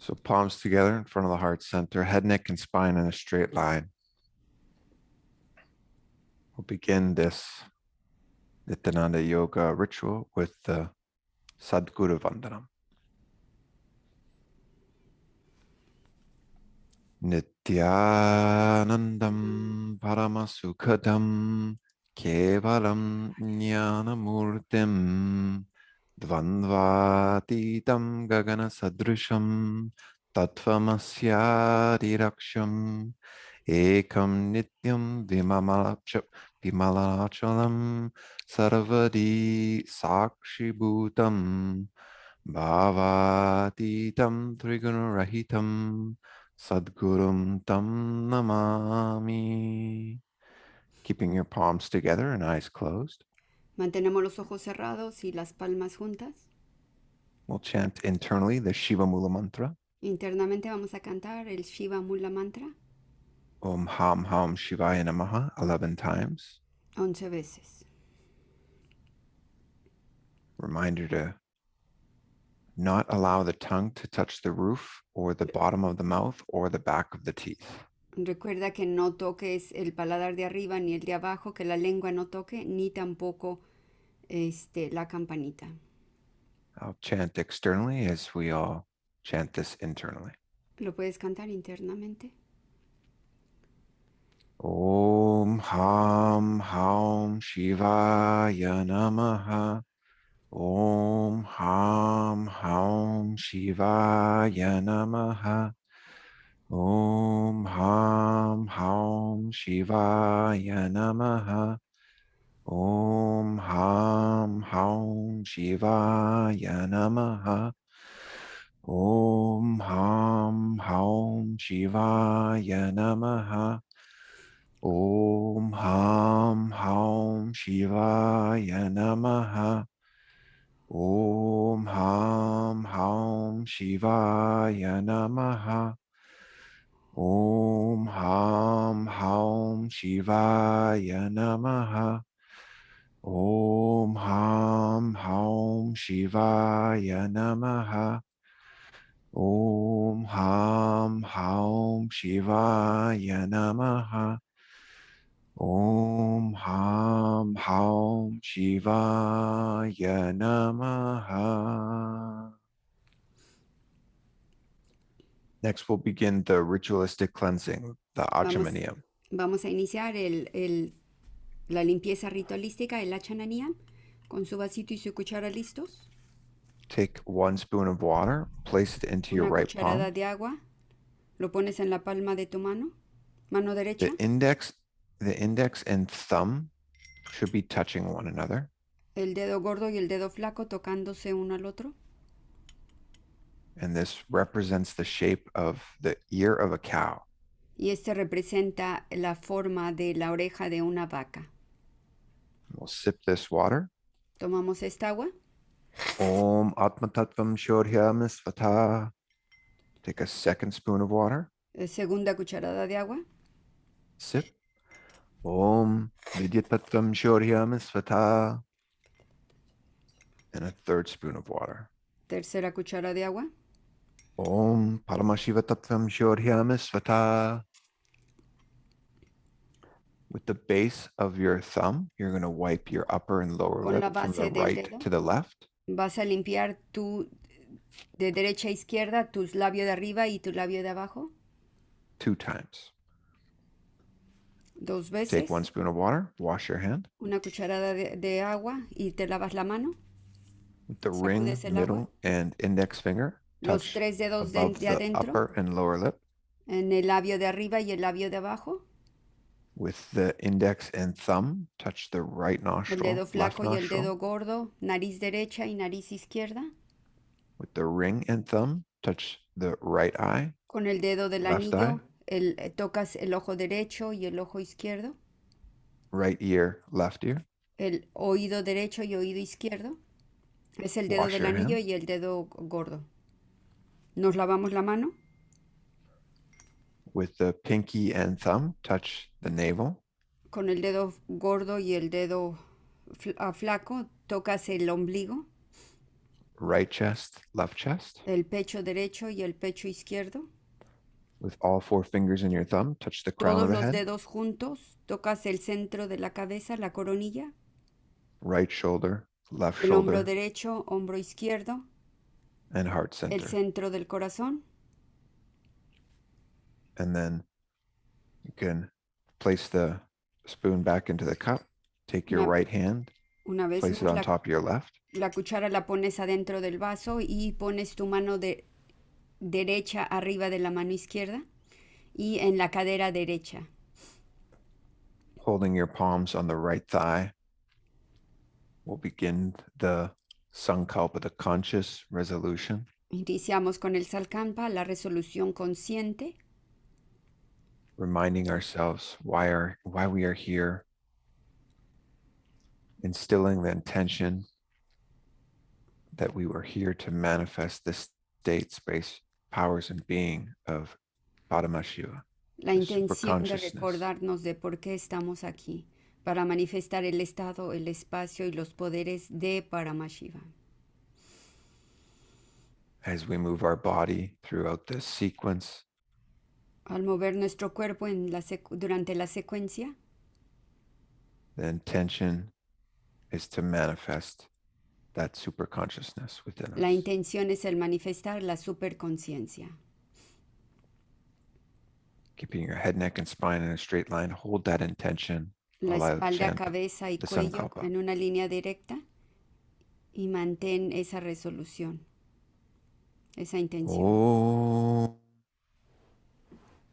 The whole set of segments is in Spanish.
So palms together in front of the heart center, head, neck, and spine in a straight line. We'll begin this Nithyananda Yoga ritual with the Sadguru Vandanam. Nithyanandam Paramasukadam Kevalam Jnanamurtim Dvandvatitam Gagana Sadrisham Tattvamasyadiraksham Ekam Nityam Vimalachalam Sarvadi Sakshibhutam Bhavatitam Trigunarahitam Sadgurum Tam Namami. Keeping your palms together and eyes closed. Mantenemos los ojos cerrados y las palmas juntas. We'll chant internally the Shiva Mula Mantra. Internamente vamos a cantar el Shiva Mula Mantra Om Ham Ham Shivaya Namaha 11 times. 11 veces. Reminder to not allow the tongue to touch the roof or the bottom of the mouth or the back of the teeth. Recuerda que no toques el paladar de arriba ni el de abajo, que la lengua no toque, ni tampoco la campanita. I'll chant externally as we all chant this internally. ¿Lo puedes cantar internamente? Om Ham Ham Shivaya Namaha. Om Ham Ham Shivaya Namaha. Om Ham Ham Shivaya Namaha. Om Ham Ham Shivaya Namaha. Om Ham Ham Shivaya Namaha. Om Ham Ham Shivaya Namaha. Om Ham Ham Shivaya Namaha. Om Ham Ham Shivaya Namaha. Om Ham Ham Shivaya Namaha. Om Ham Ham Shivaya Namaha. Om Ham Ham Shivaya Namaha. Next, we'll begin the ritualistic cleansing, the Achamaniyam. Vamos a iniciar la limpieza ritualística, el Achananiyam, con su vasito y su cuchara listos. Take 1 spoon of water, place it into your right palm. Una cucharada de agua, lo pones en la palma de tu mano derecha. The index and thumb should be touching one another. El dedo gordo y el dedo flaco tocándose uno al otro. And this represents the shape of the ear of a cow. Y representa la forma de la oreja de una vaca. We'll sip this water. Tomamos esta agua. Om Atma Tattvam Shodhyam Svata. Take a 2nd spoon of water. Segunda cucharada de agua. Sip. Om Vidya Tattvam Shodhyam Svata. And a 3rd spoon of water. Tercera cuchara de agua. Om Paramashiva Tattvam Shodhyam Svata. With the base of your thumb, you're going to wipe your upper and lower lip from the right to the left. Vas a limpiar de derecha a izquierda tus labios de arriba y tu labio de abajo. 2 times. 2 veces. Take 1 spoon of water, wash your hand. Una cucharada de agua y te lavas la mano. With the ring, middle, and index finger. Los 3 dedos de adentro. Upper and lower lip. En el labio de arriba y el labio de abajo. With the index and thumb, touch the right nostril. El dedo flaco y el dedo gordo, nariz derecha y nariz izquierda. With the ring and thumb, touch the right eye. Con el dedo del anillo, tocas el ojo derecho y el ojo izquierdo. Right ear, left ear. El oído derecho y oído izquierdo. Es el dedo del anillo y el dedo gordo. Nos lavamos la mano. With the pinky and thumb, touch the navel. Con el dedo gordo y el dedo flaco, tocas el ombligo. right chest, left chest. el pecho derecho y el pecho izquierdo. With all 4 fingers in your thumb, touch the crown Todos of the los head. dedos juntos, tocas el centro de la cabeza, la coronilla, Right shoulder, left el hombro shoulder, derecho, hombro izquierdo, and heart el center. centro del corazón. And then you can place the spoon back into the cup. Take your Una, right hand, una vez place it más, on top of your left. la cuchara la pones adentro del vaso y pones tu mano derecha arriba de la mano izquierda y en la cadera derecha. Holding your palms on the right thigh. We'll begin the Sankalpa, the conscious resolution. Iniciamos con el Salkampa, la resolución consciente, Reminding ourselves why we are here. Instilling the intention that we were here to manifest the state, space, powers, and being of Paramashiva. la intención de recordarnos de por qué estamos aquí, para manifestar el estado, el espacio y los poderes de Paramashiva. As we move our body throughout this sequence, Al mover nuestro cuerpo durante la secuencia, the intention is to manifest that super consciousness within la us. intención es el manifestar la superconciencia. Keeping your head, neck, and spine in a straight line, hold that intention. La while I espalda, chant cabeza y the cuello Sankalpa. en una línea directa y mantén esa resolución, esa intención. Om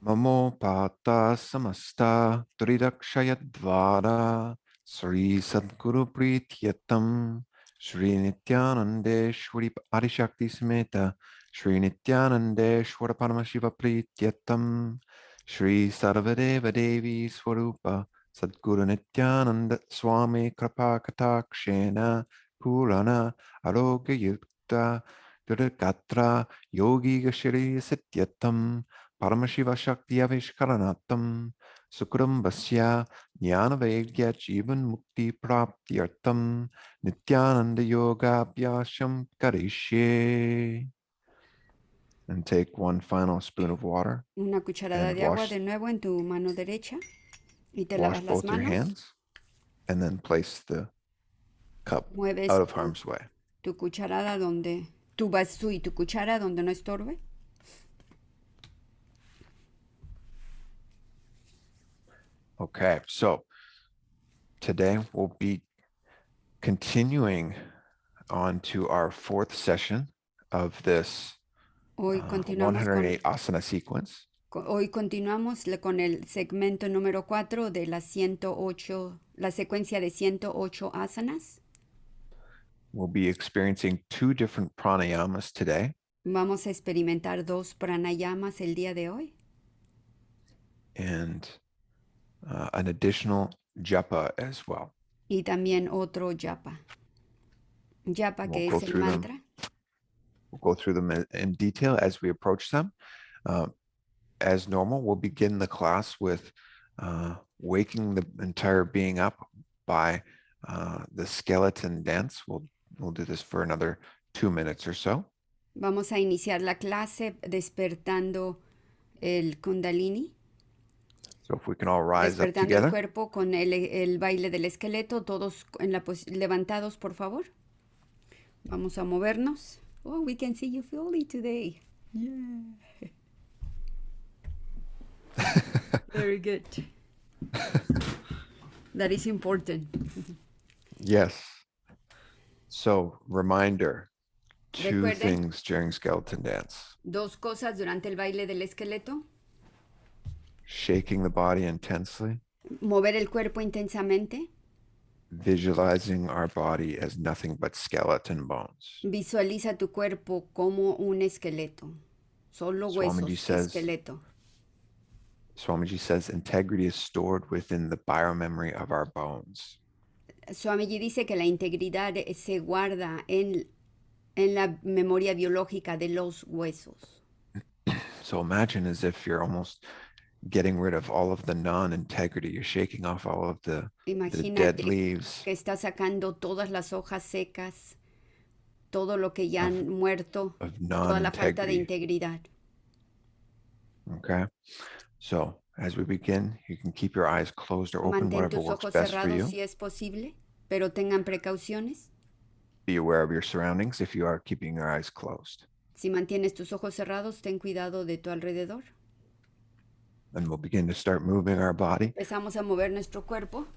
Mamo Pata Samasta Tridakshayadvara Sri Sadguru Prityatam Sri Nithyanandeshwari Adishakti Smeta Sri Nithyanandeshwara Paramashiva Prityatam Sri Sarvadeva Devi Swarupa Sadguru Nithyananda Swami Krapa Katakshena Purana Arogya Yukta Durgatra Yogi Gashiri Sityatam Paramashiva Shakti Avishkaranatam Sukram Basya Jnana Vaidya Jivan Mukti Praptyartam Nithyananda Yoga Abhyasham Karishye. And take one final spoon of water. Una cucharada de agua de nuevo en tu mano derecha y te lavas las Wash both your manos. hands and then place the cup Mueves out of harm's way. tu cucharada donde tu vaso y tu cuchara donde no estorbe. Okay, so today we'll be continuing on to our 4th session of this Hoy continuamos 108 asana sequence. Hoy continuamos con el segmento número 4 de la 108, la secuencia de 108 asanas. We'll be experiencing 2 different pranayamas today. Vamos a experimentar 2 pranayamas el día de hoy. And an additional japa as well. Y también otro japa. Japa, que es el mantra. We'll go through them in detail as we approach them. As normal, we'll begin the class with waking the entire being up by the skeleton dance. We'll do this for another 2 minutes or so. Vamos a iniciar la clase despertando el Kundalini. So if we can all rise up Despertando together. el cuerpo con el baile del esqueleto, todos levantados, por favor. Vamos a movernos. Oh, we can see you fully today. Yeah. Very good. That is important. Yes. So, reminder, 2 Recuerden, things during skeleton dance. 2 cosas durante el baile del esqueleto. Shaking the body intensely. Mover el cuerpo intensamente. Visualizing our body as nothing but skeleton bones. Visualiza tu cuerpo como un esqueleto. Solo huesos, esqueleto. Swamiji says integrity is stored within the biomemory of our bones. Swamiji dice que la integridad se guarda en la memoria biológica de los huesos. So imagine as if you're almost getting rid of all of the non-integrity. You're shaking off all of the dead leaves. Que está sacando todas las hojas secas todo lo que ya han muerto, of toda la falta de non-integrity. integridad. Okay. So as we begin, you can keep your eyes closed or open, Mantén whatever tus works ojos best for cerrados you. si es posible, pero tengan precauciones. Be aware of your surroundings if you are keeping your eyes closed. Si mantienes tus ojos cerrados, ten cuidado de tu alrededor. And we'll begin to start moving our body. Empezamos a mover nuestro cuerpo.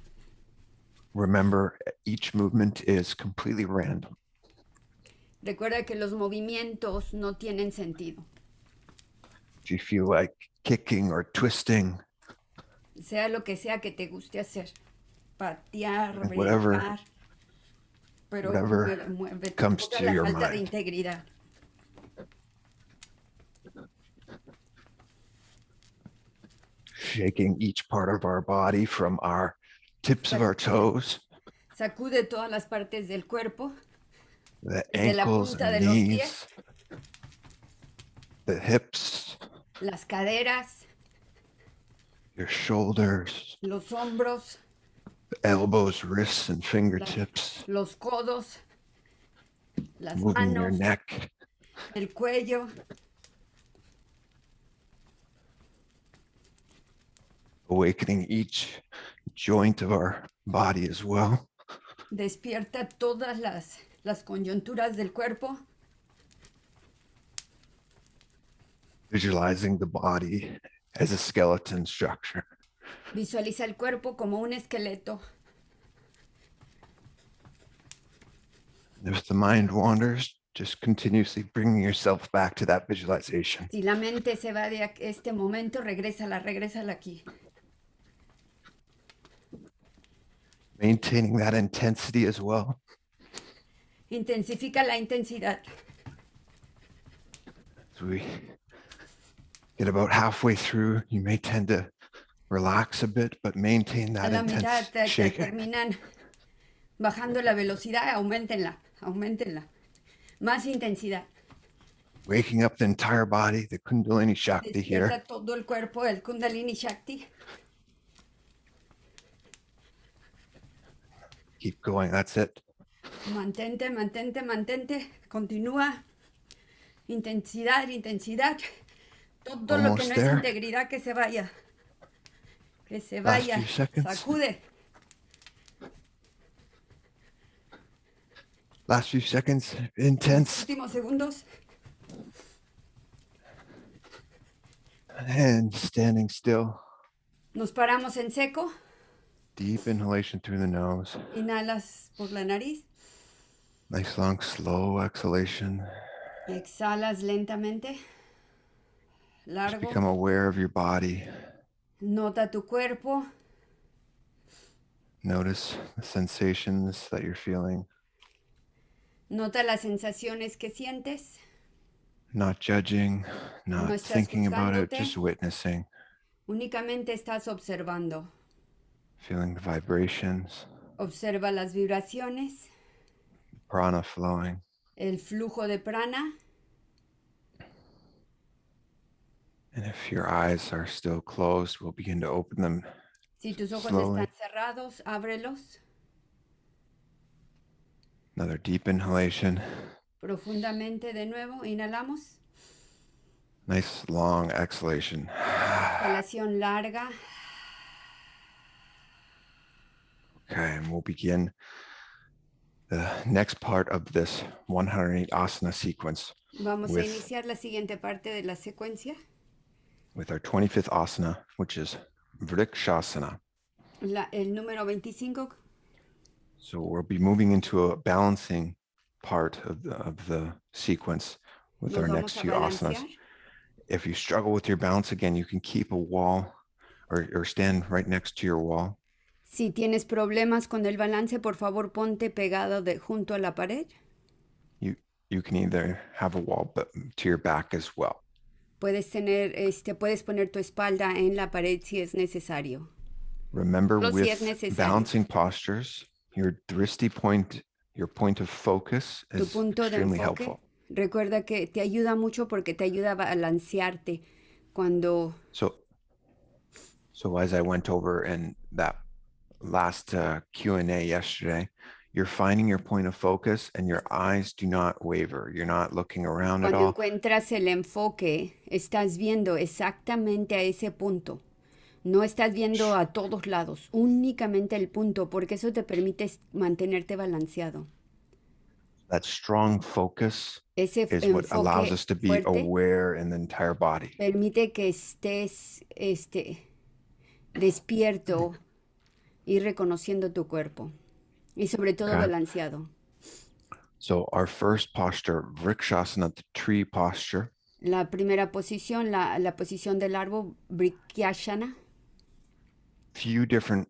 Remember, each movement is completely random. Recuerda que los movimientos no tienen sentido. If you feel like kicking or twisting, Sea lo que sea que te guste hacer. Patear, and whatever brincar. Pero mueve, comes toda to la your falta de mind. integridad. Shaking each part of our body from our tips of our toes, Sacude todas las partes del cuerpo, the desde la ankles punta and de los pies, knees, the hips, las caderas, your shoulders, los hombros, elbows, wrists, and fingertips, los codos, las moving your manos, neck, el cuello. awakening each joint of our body as well. Despierta todas las coyunturas del cuerpo. Visualizing the body as a skeleton structure. Visualiza el cuerpo como un esqueleto. If the mind wanders, just continuously bringing yourself back to that visualization. Si la mente se va de este momento, regrésala aquí. Maintaining that intensity as well. Intensifica la intensidad. As we get about halfway through, you may tend to relax a bit, but maintain that A la intense mitad shaking. terminan bajando la velocidad, aumentenla. Más intensidad. Waking up the entire body, the Kundalini Shakti here. Despierta todo el cuerpo, el Kundalini Shakti. Keep going, that's it. Mantente. Continúa. Intensidad. Todo lo que no es integridad, que se vaya. Que se vaya. Last few seconds. Sacude. Last few seconds, intense. Últimos segundos. And standing still. Nos paramos en seco. Deep inhalation through the nose. Inhalas por la nariz. Nice long, slow exhalation. Exhalas lentamente. Just Largo. become aware of your body. Nota tu cuerpo. Notice the sensations that you're feeling. Nota las sensaciones que sientes. Not judging, not No estás thinking about it, juzgándote. just witnessing. Únicamente estás observando. Feeling the vibrations, Observa las vibraciones, prana flowing. el flujo de prana. And if your eyes are still closed, we'll begin to open them Si tus ojos slowly. están cerrados, ábrelos Another deep inhalation. profundamente de nuevo. Inhalamos. Nice long exhalation. Exhalación larga. Okay, and we'll begin the next part of this 108 asana sequence Vamos a with, iniciar la siguiente parte de la secuencia. with our 25th asana, which is Vrikshasana. El número 25. So we'll be moving into a balancing part of the sequence with Nos our vamos next a few asanas. balancear. If you struggle with your balance, again, you can keep a wall or stand right next to your wall. Si tienes problemas con el balance, por favor ponte pegado junto a la pared. You can either have a wall to your back as well. Puedes poner tu espalda en la pared si es necesario. Remember, Solo si es with necesario. balancing postures, your drishti point, your point of focus Tu is punto de extremely enfoque. helpful. Recuerda que te ayuda mucho porque te ayuda a balancearte cuando So as I went over in that last Q&A yesterday, you're finding your point of focus and your eyes do not waver. You're not looking around at Cuando all. encuentras el enfoque, estás viendo exactamente a ese punto. No estás viendo a todos lados, únicamente el punto, porque eso te permite mantenerte balanceado. That strong focus Ese is what allows enfoque us to be fuerte aware in the entire body. permite que estés despierto y reconociendo tu cuerpo. Y sobre todo Okay. balanceado. So our first posture, Vrikshasana, the tree posture. La primera posición, la posición del árbol, Vriksashana. Few different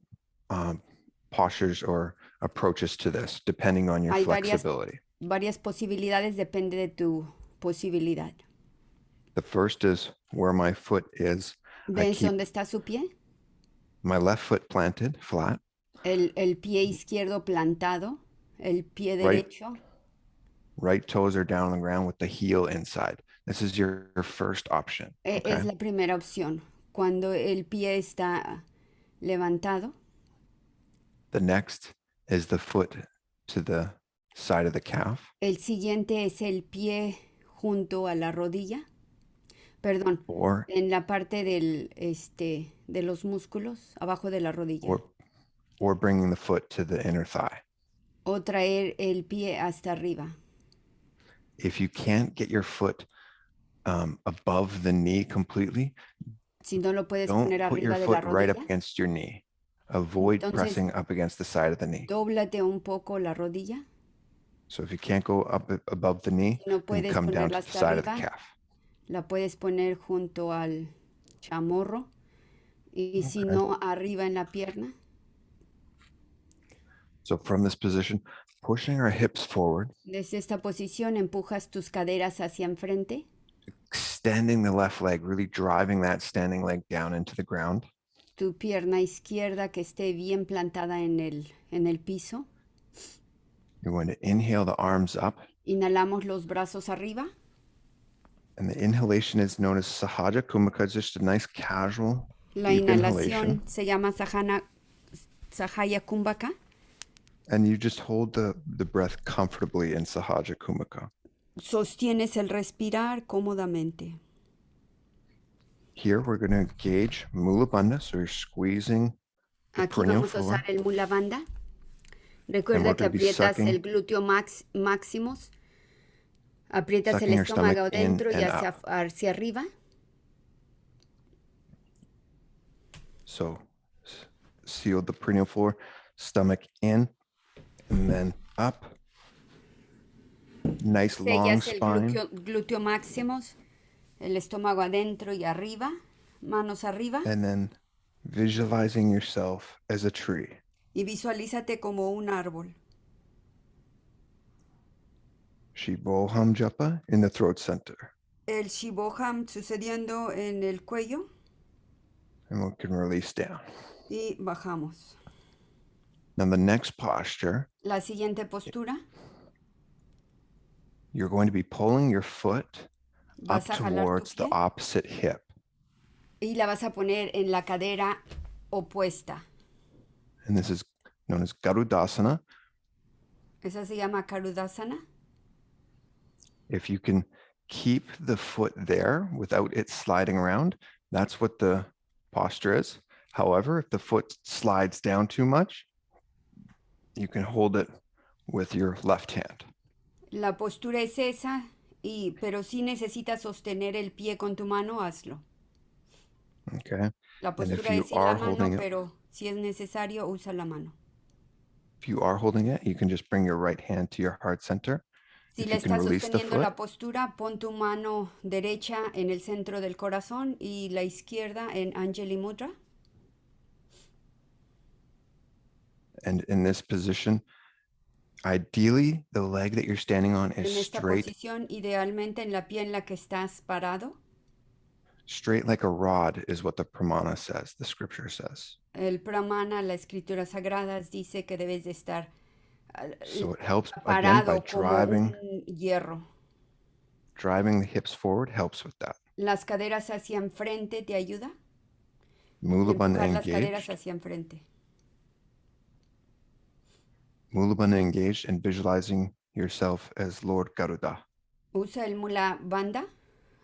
postures or approaches to this, depending on your Hay flexibility. varias posibilidades, depende de tu posibilidad. The first is where my foot is. I ¿Ves keep dónde está su pie? my left foot planted, flat. El pie izquierdo plantado, el pie derecho. Right toes are down on the ground with the heel inside. This is your first option. Es Okay. la primera opción. Cuando el pie está levantado, The next is the foot to the side of the calf. el siguiente es el pie junto a la rodilla. Perdón, Or en la parte de los músculos, abajo de la rodilla. or bringing the foot to the inner thigh. O traer el pie hasta arriba. If you can't get your foot above the knee completely, Si no lo puedes don't poner put your arriba de la foot right up rodilla, against your knee. Avoid entonces pressing up against the side of the knee. dóblate un poco la rodilla. So if you can't go up above the knee, Si no then puedes come down ponerla to the hasta side of the arriba, calf. la puedes poner junto al chamorro. Y si Okay. no, arriba en la pierna. So from this position, pushing our hips forward, Desde esta posición empujas tus caderas hacia enfrente. extending the left leg, really driving that standing leg down into the ground. Tu pierna izquierda que esté bien plantada en el piso. You're going to inhale the arms up, Inhalamos los brazos arriba. and the inhalation is known as Sahaja Kumbhaka. It's just a nice casual, La deep inhalación inhalation. se llama Sahaya Kumbhaka. And you just hold the breath comfortably in Sahaja Kumbhaka. Sostienes el respirar cómodamente. Here we're going to engage Mula Bandha, so you're squeezing the Aquí perineal vamos a floor. usar el Mula Bandha. And Recuerda we're que going to be aprietas sucking, el glúteo máximos, aprietas el sucking your stomach estómago in dentro y and hacia, up. hacia arriba. So seal the perineal floor, stomach in, and then up. Nice long Sellas el spine. glúteo máximos, el estómago adentro y arriba, manos arriba. And then visualizing yourself as a tree. Y visualízate como un árbol. Shivoham Japa in the throat center. El Shivoham sucediendo en el cuello And we can release down. y bajamos. Now the next posture, La siguiente postura, you're going to be pulling your foot up vas a jalar tu towards the pie opposite hip. y la vas a poner en la cadera opuesta. And this is known as Garudasana. Esa se llama Karudasana. If you can keep the foot there without it sliding around, that's what the posture is. However, if the foot slides down too much, you can hold it with your left hand. La postura es esa, pero si necesitas sostener el pie con tu mano, hazlo. Okay. La And if postura you es sin are la mano, holding it, pero si es necesario, usa la mano. if you are holding it, you can just bring your right hand to your heart center. Si If le you can estás release the sosteniendo foot, la postura, pon tu mano derecha en el centro del corazón y la izquierda en Anjali Mudra. and in this position, ideally, the leg that you're standing on En is esta straight, posición, idealmente en la pie en la que estás parado. straight like a rod is what the pramana says, the scripture says. El Pramana, la escritura sagrada, dice que debes de estar So it helps, again, by parado como un hierro. driving the hips forward helps with that. Las caderas hacia enfrente te ayuda. Mula Bandha Empujar las caderas engaged. hacia enfrente. Mula Bandha engaged and visualizing yourself as Lord Garuda. Usa el mula bandha,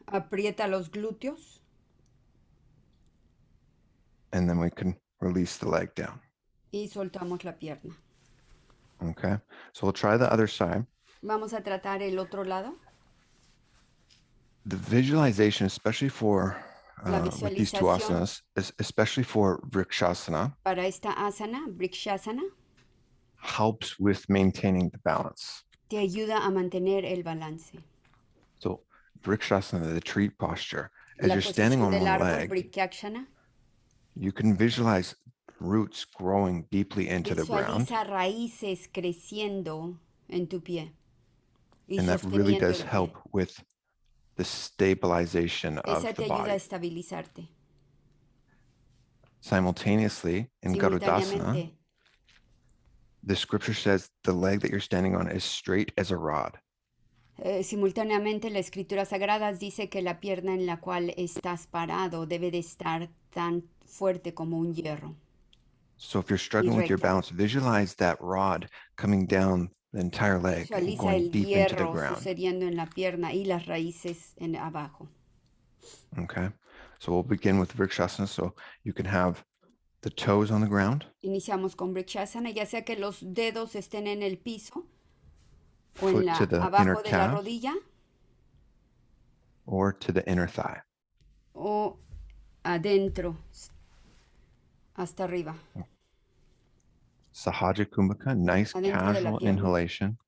aprieta los glúteos And then we can release the leg down. y soltamos la pierna. Okay, so we'll try the other side. Vamos a tratar el otro lado. The visualization, especially for La with these two visualización asanas, especially for Vrikshasana, para esta asana, Vrikshasana, helps with maintaining the balance. te ayuda a mantener el balance. So Vrikshasana, the tree posture, as La you're standing posición on del one árbol, leg, Vrikshasana, you can visualize roots growing deeply into the ground. visualiza raíces creciendo en tu pie y And that really sosteniendo does el pie. help with the stabilization of Esa the te ayuda a body. estabilizarte. Simultaneously, in Garudasana, Simultáneamente, the scripture says the leg that you're standing on is straight as a rod. simultáneamente la escritura sagrada dice que la pierna en la cual estás parado debe de estar tan fuerte como un hierro. So if you're struggling with your recta. balance, visualize that rod coming down the entire leg and Visualiza going el deep into the hierro ground. sucediendo en la pierna y las raíces en abajo. Okay, so we'll begin with Vrikshasana. So you can have the toes on the ground. Iniciamos con Vrikshasana, ya sea que los dedos estén en el piso o en Foot la to the inner abajo de la calf rodilla or to the inner thigh. o adentro hasta arriba. Sahaja Kumbhaka, nice Adentro de la casual pierna. inhalation,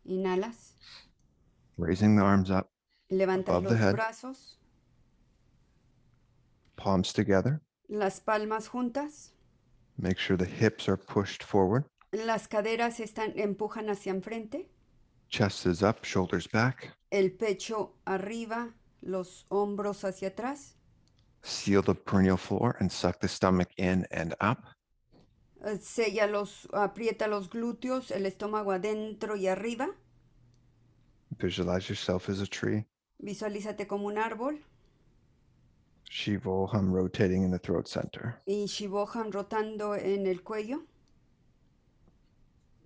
Inhalas, raising the arms up, levantas above the los head. brazos, Palms together. las palmas juntas, Make sure the hips are pushed forward. las caderas empujan hacia enfrente, Chest is up, shoulders back. el pecho arriba, los hombros hacia atrás. Seal the perineal floor and suck the stomach in and up. Aprieta los glúteos, el estómago adentro y arriba. Visualize yourself as a tree. Visualízate como un árbol. Shivoham rotating in the throat center. Y Shivoham rotando en el cuello.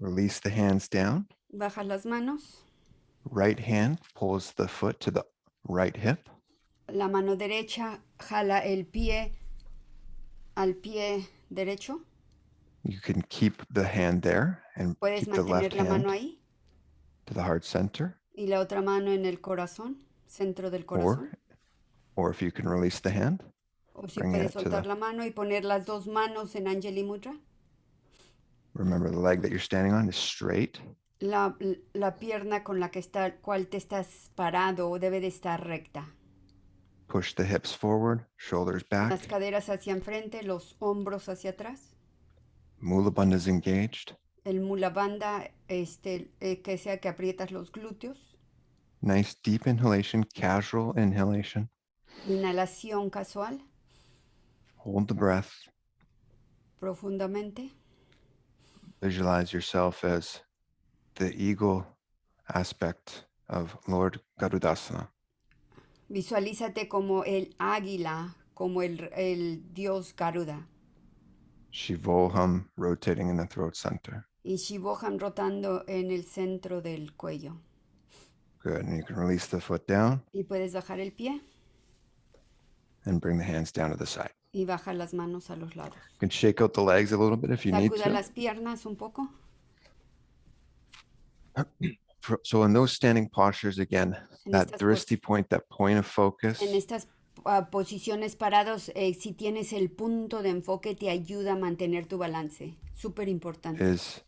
Release the hands down. Bajas las manos. Right hand pulls the foot to the right hip. La mano derecha jala el pie al pie derecho. You can keep the hand there and Puedes keep the left mantener la mano hand ahí. to the heart center. Y la otra mano en el corazón, centro del corazón. Or if you can release the hand, O si bring puedes it to soltar the, la mano y poner las dos manos en Anjali Mudra. remember the leg that you're standing on is straight. La pierna con la cual te estás parado debe de estar recta. Push the hips forward, shoulders back. Las caderas hacia enfrente, los hombros hacia atrás. Mula Bandha is engaged. El mula bandha, que sea que aprietas los glúteos. Nice deep inhalation, casual inhalation. Inhalación casual, Hold the breath. profundamente. Visualize yourself as the eagle aspect of Lord Garudasana. Visualízate como el águila, como el dios Garuda. Shivoham rotating in the throat center. Y Shivoham rotando en el centro del cuello. Good, and you can release the foot down Y puedes bajar el pie and bring the hands down to the side. y baja las manos a los lados. You can shake out the legs a little bit if you need Sacuda to. las piernas un poco. So in those standing postures, again, En that estas drishti point, that point of focus, En estas posiciones parados, si tienes el punto de enfoque, te ayuda a mantener tu balance. Súper importante. is,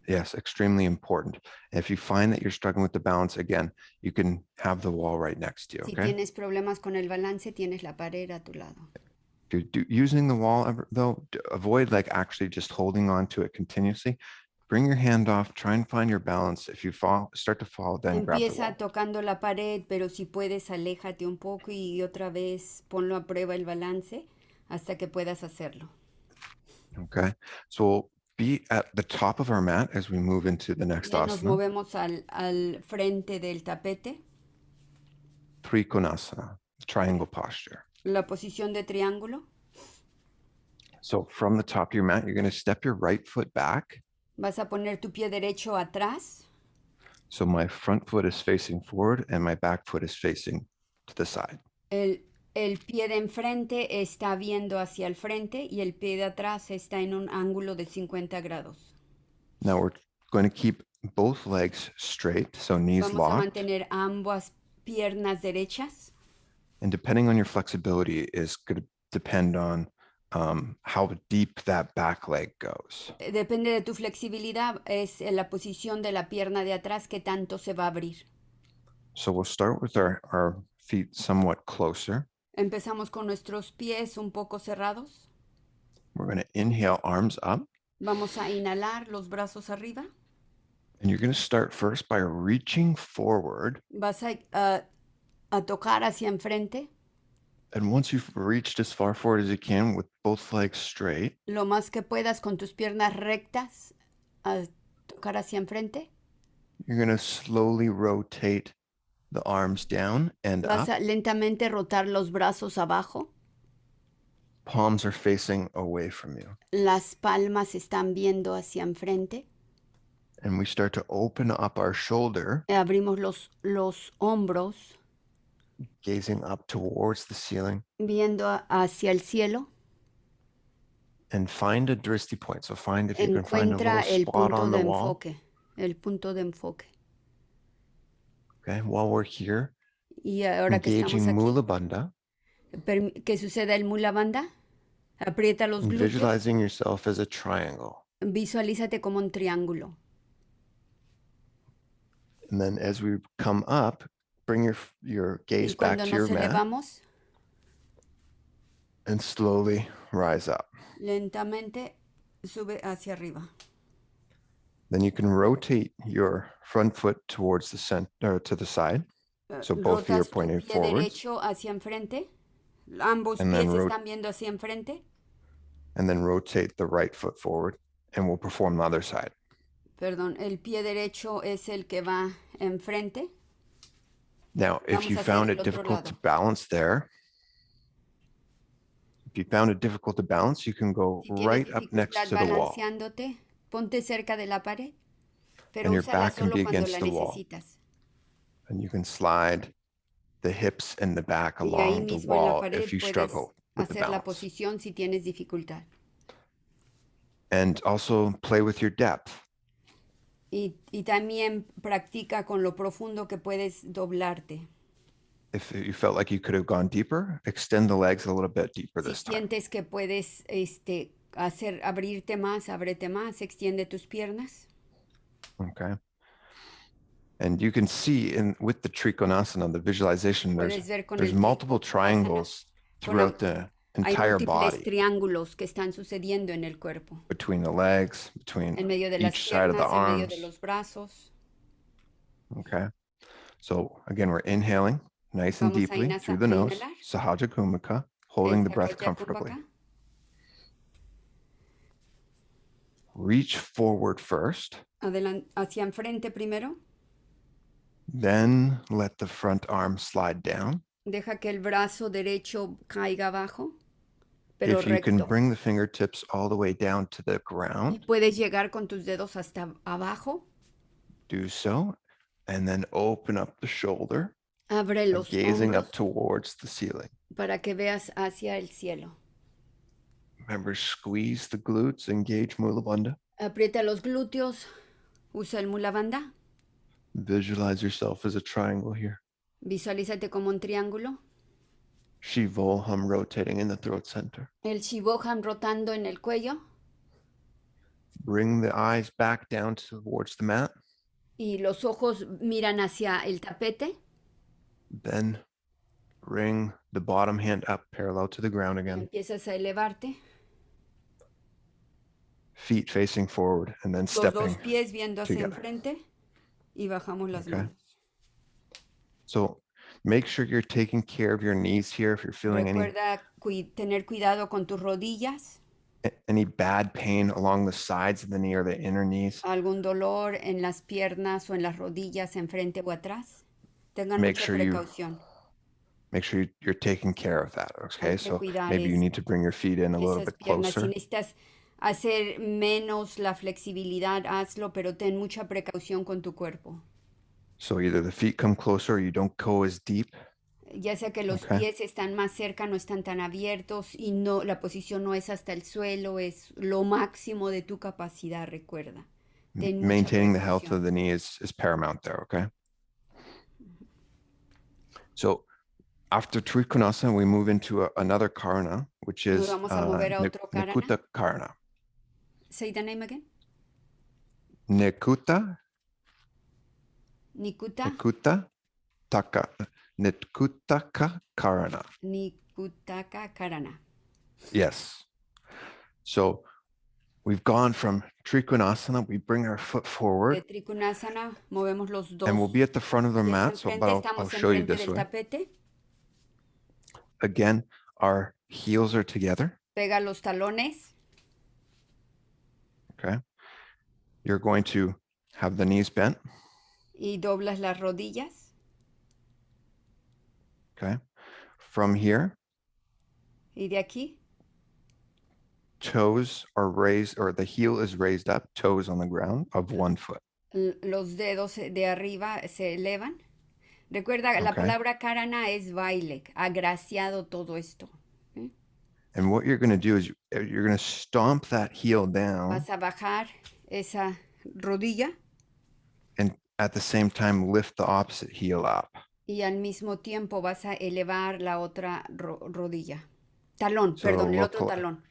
yes, extremely important. If you find that you're struggling with the balance, again, you can have the wall right next to you, Si okay? tienes problemas con el balance, tienes la pared a tu lado. If you're using the wall, though, avoid like actually just holding on to it continuously. Bring your hand off, try and find your balance. If you start to fall, then grab the Empieza wall. tocando la pared, pero si puedes, aléjate un poco y otra vez ponlo a prueba el balance hasta que puedas hacerlo. Okay, so we'll be at the top of our mat as we move into the next Ya nos asana, movemos al frente del tapete, Trikonasana, triangle posture. la posición de triángulo. So from the top of your mat, you're going to step your right foot back. Vas a poner tu pie derecho atrás. So my front foot is facing forward and my back foot is facing to the side. El pie de enfrente está viendo hacia el frente y el pie de atrás está en un ángulo de 50 grados. Now we're going to keep both legs straight, so knees Vamos a locked. mantener ambas piernas derechas. And depending on your flexibility is going to depend on how deep that back leg goes. Depende de tu flexibilidad, es la posición de la pierna de atrás que tanto se va a abrir. So we'll start with our feet somewhat closer. Empezamos con nuestros pies un poco cerrados. We're going to inhale, arms up. Vamos a inhalar los brazos arriba. And you're going to start first by reaching forward. Vas a tocar hacia enfrente. And once you've reached as far forward as you can with both legs straight, Lo más que puedas con tus piernas rectas, a tocar hacia enfrente. you're going to slowly rotate the arms down and Vas up. a lentamente rotar los brazos abajo. Palms are facing away from you. Las palmas están viendo hacia enfrente. And we start to open up our shoulder, Abrimos los hombros, gazing up towards the ceiling, viendo hacia el cielo. and find a drishti point. So find if you can find a Encuentra little el spot punto on de the wall. enfoque. El punto de enfoque. Okay, while we're here, Y ahora que estamos engaging aquí, Mula Bandha, que suceda el Mula Bandha. Aprieta los and glúteos. visualizing yourself as a triangle. Visualízate como un triángulo. And then as we come up, bring your gaze Y back cuando to your nos mat elevamos, and slowly rise up. lentamente sube hacia arriba. Then you can rotate your front foot towards the center, to the side. So both feet are Rotas tu pointing pie forwards. derecho hacia enfrente. Ambos And pies then están viendo hacia enfrente. And then rotate the right foot forward, and we'll perform the other side. Perdón, el pie derecho es el que va enfrente. Now, if Vamos you a hacer found el it otro difficult to lado. balance there, if you found it difficult to balance, you can go Si tienes right up next dificultad to the wall. balanceándote, ponte cerca de la pared, pero And your úsala back can solo be cuando against la the wall. necesitas. And you can slide the hips and the back Y ahí along the mismo en la wall pared if you puedes struggle with the hacer la balance. posición si tienes dificultad. And also play with your depth. Y también practica con lo profundo que puedes doblarte. If you felt like you could have gone deeper, extend the legs a little bit deeper Si this time. sientes que puedes abrirte más, ábrete más, extiende tus piernas. Okay. And you can see with the Trikonasana, the visualization, Puedes ver con there's el multiple Trikonasana, triangles con la- throughout the Hay entire múltiples body, triángulos que están sucediendo en el cuerpo. between the legs, between En medio de las each side of the piernas, en medio de arms. los brazos. Okay. So again, we're inhaling nice and Vamos a deeply through the nose, inhalar. Sahaja Kumaka, holding the Esta breath Raja comfortably. Kumbhaka. Reach forward first, Hacia enfrente primero. then let the front arm slide down. Deja que el brazo derecho caiga abajo, pero If you can recto. bring the fingertips all the way down to the Y ground, puedes llegar con tus dedos hasta abajo. do so, and then open up the shoulder, Abre los gazing hombros up towards the ceiling. para que veas hacia el cielo. Remember, squeeze the glutes, engage Mula Bandha. Aprieta los glúteos. Usa el Mula Bandha. Visualize yourself as a triangle here. Visualízate como un triángulo. Shivoham rotating in the throat center. El Shivoham rotando en el cuello. Bring the eyes back down towards the mat. Y los ojos miran hacia el tapete. Then bring the bottom hand up parallel to the ground again. Empiezas a elevarte. Feet facing forward and then Los stepping dos pies viendo hacia together. enfrente. Y bajamos las Okay. manos. So make sure you're taking care of your knees here if you're feeling Recuerda tener cuidado con tus rodillas. any bad pain along the sides of the knee or the inner knees. Algún dolor en las piernas o en las rodillas, enfrente o atrás. Tengan Make mucha sure you- precaución. Make sure you're taking care of that, okay? Hay que So cuidar maybe you eso. need to bring your feet in a little Esas bit piernas, si closer. necesitas hacer menos la flexibilidad, hazlo, pero ten mucha precaución con tu cuerpo. So either the feet come closer or you don't go as deep. Ya sea que los Okay. pies están más cerca, no están tan abiertos y no, la posición no es hasta el suelo, es lo máximo de tu capacidad, recuerda. Ten mucha Maintaining the health of precaución. the knee is paramount there, okay? So after Trikonasana, we move into another karana, which Nos is vamos a mover a otro karana. Nikuta karana. Say the name again. Nikuta, Nikuta. Nikuta, Taka, Nikutaka karana. Nikutaka karana. Yes. So we've gone from Trikonasana, we bring our foot De forward, Trikonasana movemos los dos and we'll be at the front of the pies mat, so enfrente, but I'll estamos show you enfrente this del way. tapete. Again, our heels are together, Pega los talones. okay? You're going to have the knees bent, Y doblas las rodillas. okay? From here, Y de aquí, toes are raised, or the heel is raised up, toes on the ground of one foot. los dedos de arriba se elevan. Recuerda, la Okay. palabra karana es baile, agraciado todo esto. And what you're going to do is you're going to stomp that heel down Vas a bajar esa rodilla and at the same time lift the opposite heel up. y al mismo tiempo vas a elevar la otra rodilla. Talón, So perdón, el look otro talón.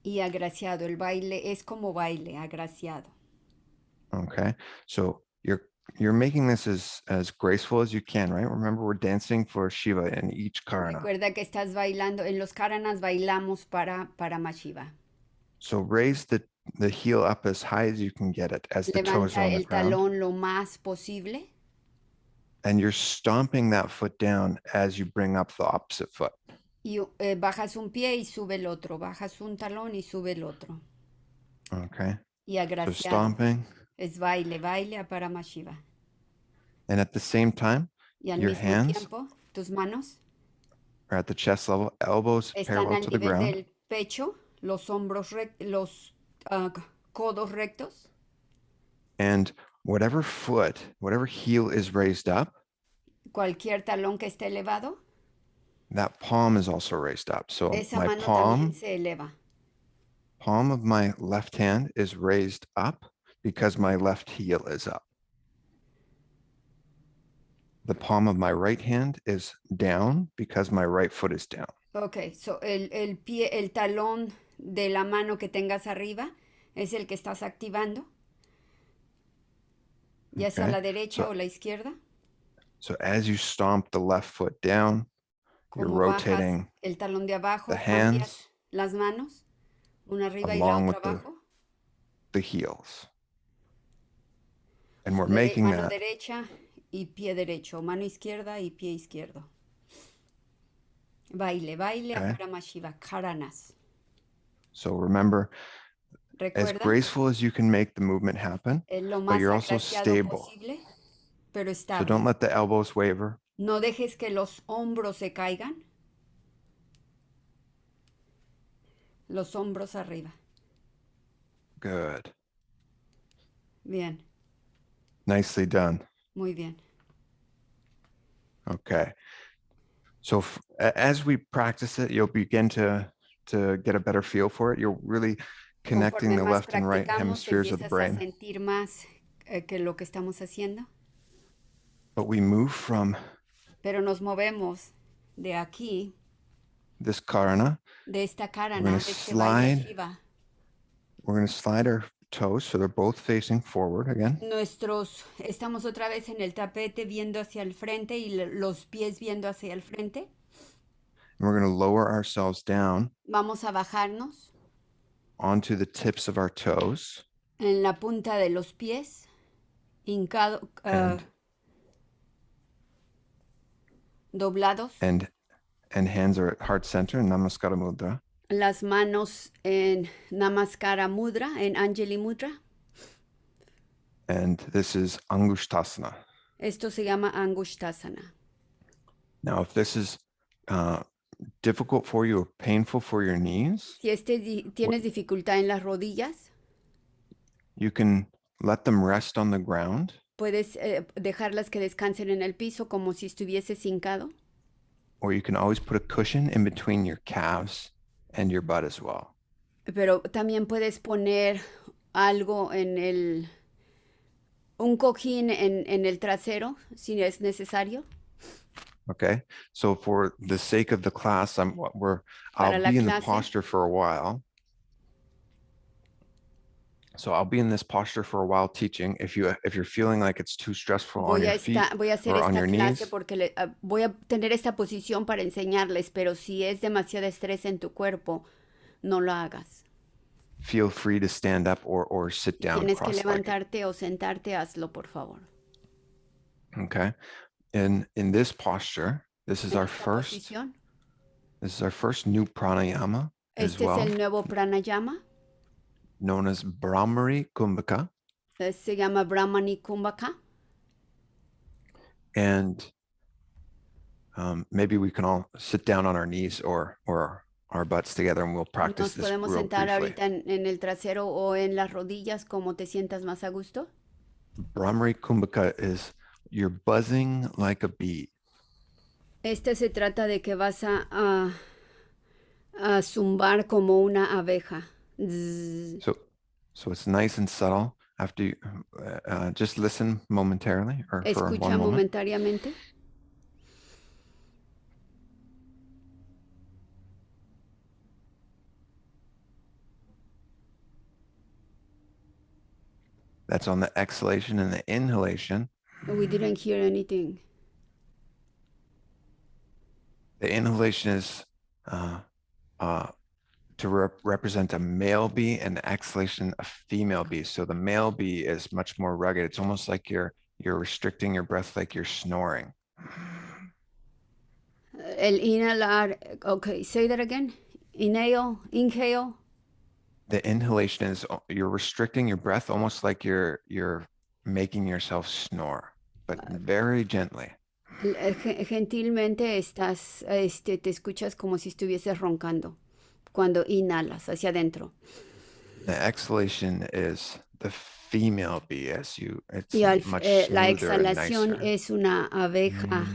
Y agraciado, el baile es como baile, agraciado. Okay, so you're making this as graceful as you can, right? Remember, we're dancing for Shiva in each karana. Recuerda que estás bailando, en los karanas bailamos para Paramashiva. So raise the heel up as high as you can get it, as the toes Levanta are on the el ground. talón lo más posible. And you're stomping that foot down as you bring up the opposite foot. Y bajas un pie y sube el otro. Bajas un talón y sube el otro. Okay. Y So agraciado. stomping. Es baile, baile a Paramashiva. And at the same time, Y al your mismo hands tiempo, tus manos are at the chest level, elbows están parallel al to the nivel ground. del pecho, los hombros los codos rectos. And whatever foot, whatever heel is raised up, Cualquier talón que esté elevado, that palm is also raised up. So esa my mano palm también se eleva. of my left hand is raised up because my left heel is up. The palm of my right hand is down because my right foot is down. Ok, so el pie, el talón de la mano que tengas arriba es el que estás activando, ya sea Okay. la derecha So- o la izquierda. So as you stomp the left foot down, you're Como bajas rotating el talón de abajo, the cambias hands las manos, una arriba y la along otra with the abajo. the heels. And we're So, making mano that derecha y pie derecho, mano izquierda y pie izquierdo. Baile, baile a Okay. Paramashiva, karanas. So remember, as Recuerda, graceful as you can make the movement happen, es lo but más you're also agraciado stable. posible, pero So estable. don't let the elbows waver. No dejes que los hombros se caigan. Los hombros arriba. Good. Bien, Nicely done. muy bien. Okay. So as we practice it, you'll begin to get a better feel for it. You're really connecting Conforme the más left and right practicamos, hemispheres of the empiezas a brain. sentir más que lo que estamos haciendo. But we move from Pero nos movemos de aquí, this karana. de esta We're karana, gonna de este baile slide. Shiva. We're going to slide our toes so they're both facing forward again. Estamos otra vez en el tapete viendo hacia el frente y los pies viendo hacia el frente. And we're going to lower ourselves down Vamos a bajarnos onto the tips of our toes. en la punta de los pies, hincado, doblados. And hands are at heart center, Namaskara Mudra. Las manos en Namaskara Mudra, en Anjali Mudra. And this is Angushtasana. Esto se llama Angushtasana. Now, if this is difficult for you or painful for your knees, Si tienes dificultad en las rodillas, you can let them rest on the ground, puedes dejarlas que descansen en el piso como si estuvieses hincado. or you can always put a cushion in between your calves and your butt as well. Pero también puedes poner algo un cojín en el trasero, si es necesario. Okay, so for the sake of the class, I'll Para la be in the clase. posture for a while. So I'll be in this posture for a while teaching. If you're feeling like it's too stressful on your feet Voy a hacer or on esta your clase knees, porque voy a tener esta posición para enseñarles, pero si es demasiado estrés en tu cuerpo, no lo hagas. feel free to stand up or sit Si down tienes que cross-legged. levantarte o sentarte, hazlo, por favor. Okay, in this posture, this is En our esta first posición, new pranayama as este es well, el nuevo pranayama. known as Brahmari Kumbhaka. Se llama Brahmani Kumbhaka. And maybe we can all sit down on our knees or our butts together, and we'll practice Nos this podemos real sentar briefly. ahorita en el trasero o en las rodillas, como te sientas más a gusto. Brahmari Kumbhaka is you're buzzing like a bee. Este se trata de que vas a zumbar como una abeja. Zzz. So it's nice and subtle. After you just listen momentarily or for Escucha one moment. momentáneamente. That's on the exhalation, and the inhalation. We didn't hear anything. The inhalation is to represent a male bee, and the exhalation a female bee. So the male bee is much more rugged. It's almost like you're restricting your breath, like you're snoring. El inhalar, okay, say that again. Inhale. The inhalation is you're restricting your breath, almost like you're making yourself snore, but very gently. Gentilmente te escuchas como si estuvieses roncando cuando inhalas hacia adentro. The exhalation is the female bee, it's Y much la smoother and exhalación nicer. es una abeja.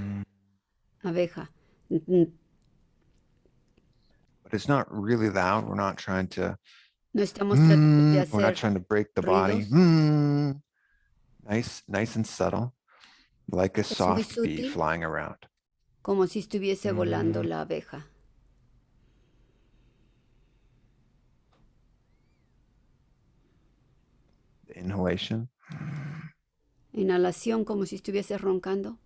But it's not really loud. We're not trying to No estamos tratando de we're not hacer trying to break the body. ruidos. Nice and subtle, like a Es muy soft bee sutil, flying around. como si estuviese volando la abeja. The inhalation, Inhalación, como si estuviese roncando.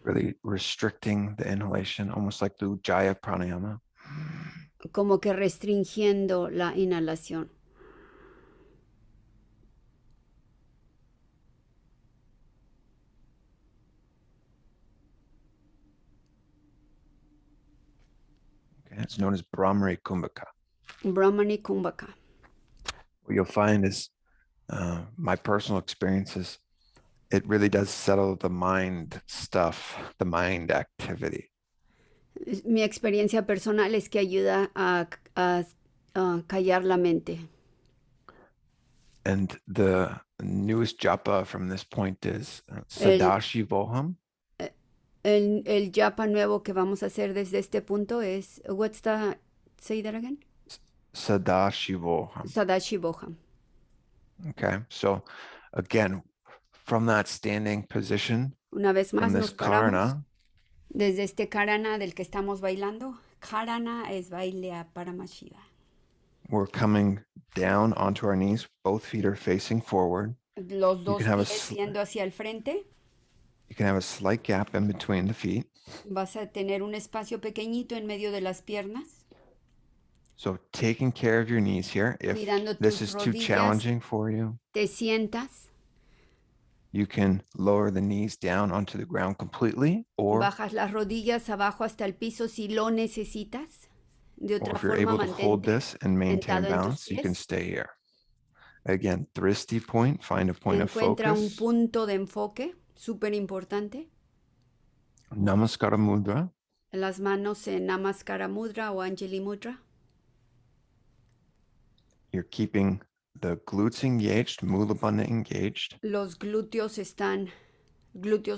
really restricting the inhalation, almost like the Ujjayi pranayama. Como que restringiendo la inhalación. Okay, it's known as Brahmari Kumbhaka. Brahmani Kumbhaka. What you'll find is my personal experiences, it really does settle the mind stuff, the mind activity. Mi experiencia personal es que ayuda a callar la mente. And the newest japa from this point is Sadashivoham. El japa nuevo que vamos a hacer desde este punto es, say that again? Sadashivoham. Sadashivoham. Okay, so again, from that standing position, Una vez más from this nos paramos karana, desde este karana del que estamos bailando. Karana es baile a Paramashiva. we're coming down onto our knees. Both feet are facing forward. Los dos can have pies yendo hacia el frente. You can have a slight gap in between the feet. Vas a tener un espacio pequeñito en medio de las piernas. So taking care of your knees here. If Cuidando this tus is too rodillas. challenging for you, Te sientas. you can lower the knees down onto the ground completely, or Bajas las rodillas abajo hasta el piso si lo necesitas. De otra if you're forma, able to hold mantente this and maintain sentado en tus balance, you can pies. stay here. Again, drishti point, find a point of Encuentra un focus. punto de enfoque súper importante. Namaskara mudra. Las manos en Namaskara Mudra o Anjali Mudra. You're keeping the glutes engaged, Mula Bandha engaged. Los glúteos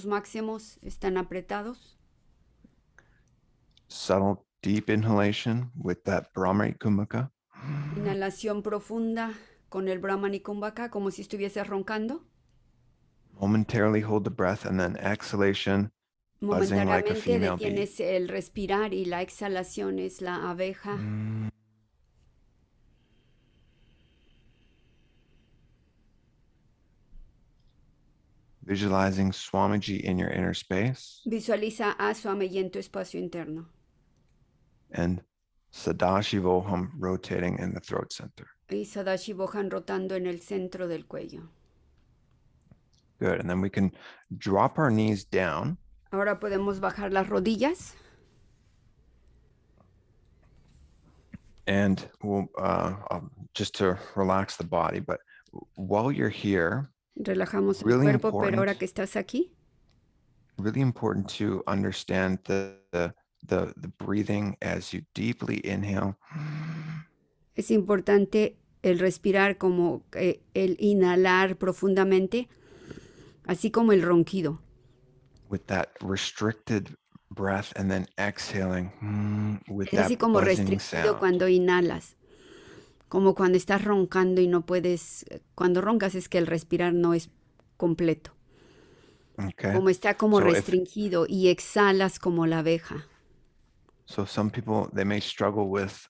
máximos están apretados. Subtle, deep inhalation with that Brahmari Kumbhaka. Inhalación profunda con el Brahmani Kumbhaka, como si estuviese roncando. Momentarily hold the breath and then exhalation, buzzing like a Momentáneamente female bee. detienes el respirar y la exhalación es la abeja. Visualizing Swamiji in your inner space. Visualiza a Swami en tu espacio interno. And Sadashivoham rotating in the throat center. Y Sadashivoham rotando en el centro del cuello. Good. And then we can drop our knees down. Ahora podemos bajar las rodillas. And we'll just to relax the body, but while you're here, relajamos el really cuerpo, important, pero ahora que estás aquí, really important to understand the breathing as you deeply inhale. es importante el respirar como el inhalar profundamente, así como el ronquido. With that restricted breath and then exhaling with Es así that como buzzing restringido sound. cuando inhalas, como cuando estás roncando y no puedes, cuando roncas es que el respirar no es completo. Okay. Como está como So restringido y exhalas como la abeja. So some people, they may struggle with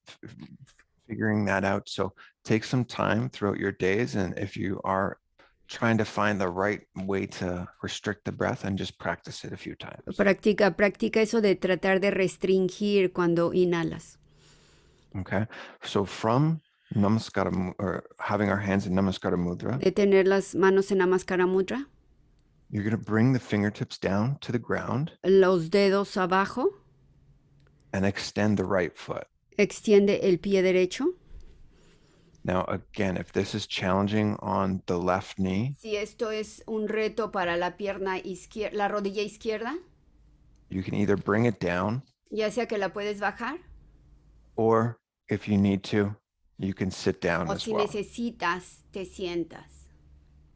figuring that out. So take some time throughout your days. And if you are trying to find the right way to restrict the breath, and just practice it a few times. Practica eso de tratar de restringir cuando inhalas. Okay. So from Namaskara, or having our hands in Namaskara Mudra, de tener las manos en Namaskara Mudra, you're going to bring the fingertips down to the ground los dedos abajo, and extend the right foot. extiende el pie derecho. Now, again, if this is challenging on the left knee, si esto es un reto para la pierna izquierda, la rodilla izquierda, you can either bring it down, ya sea que la puedes bajar, or if you need to, you can sit down o as si well. necesitas, te sientas.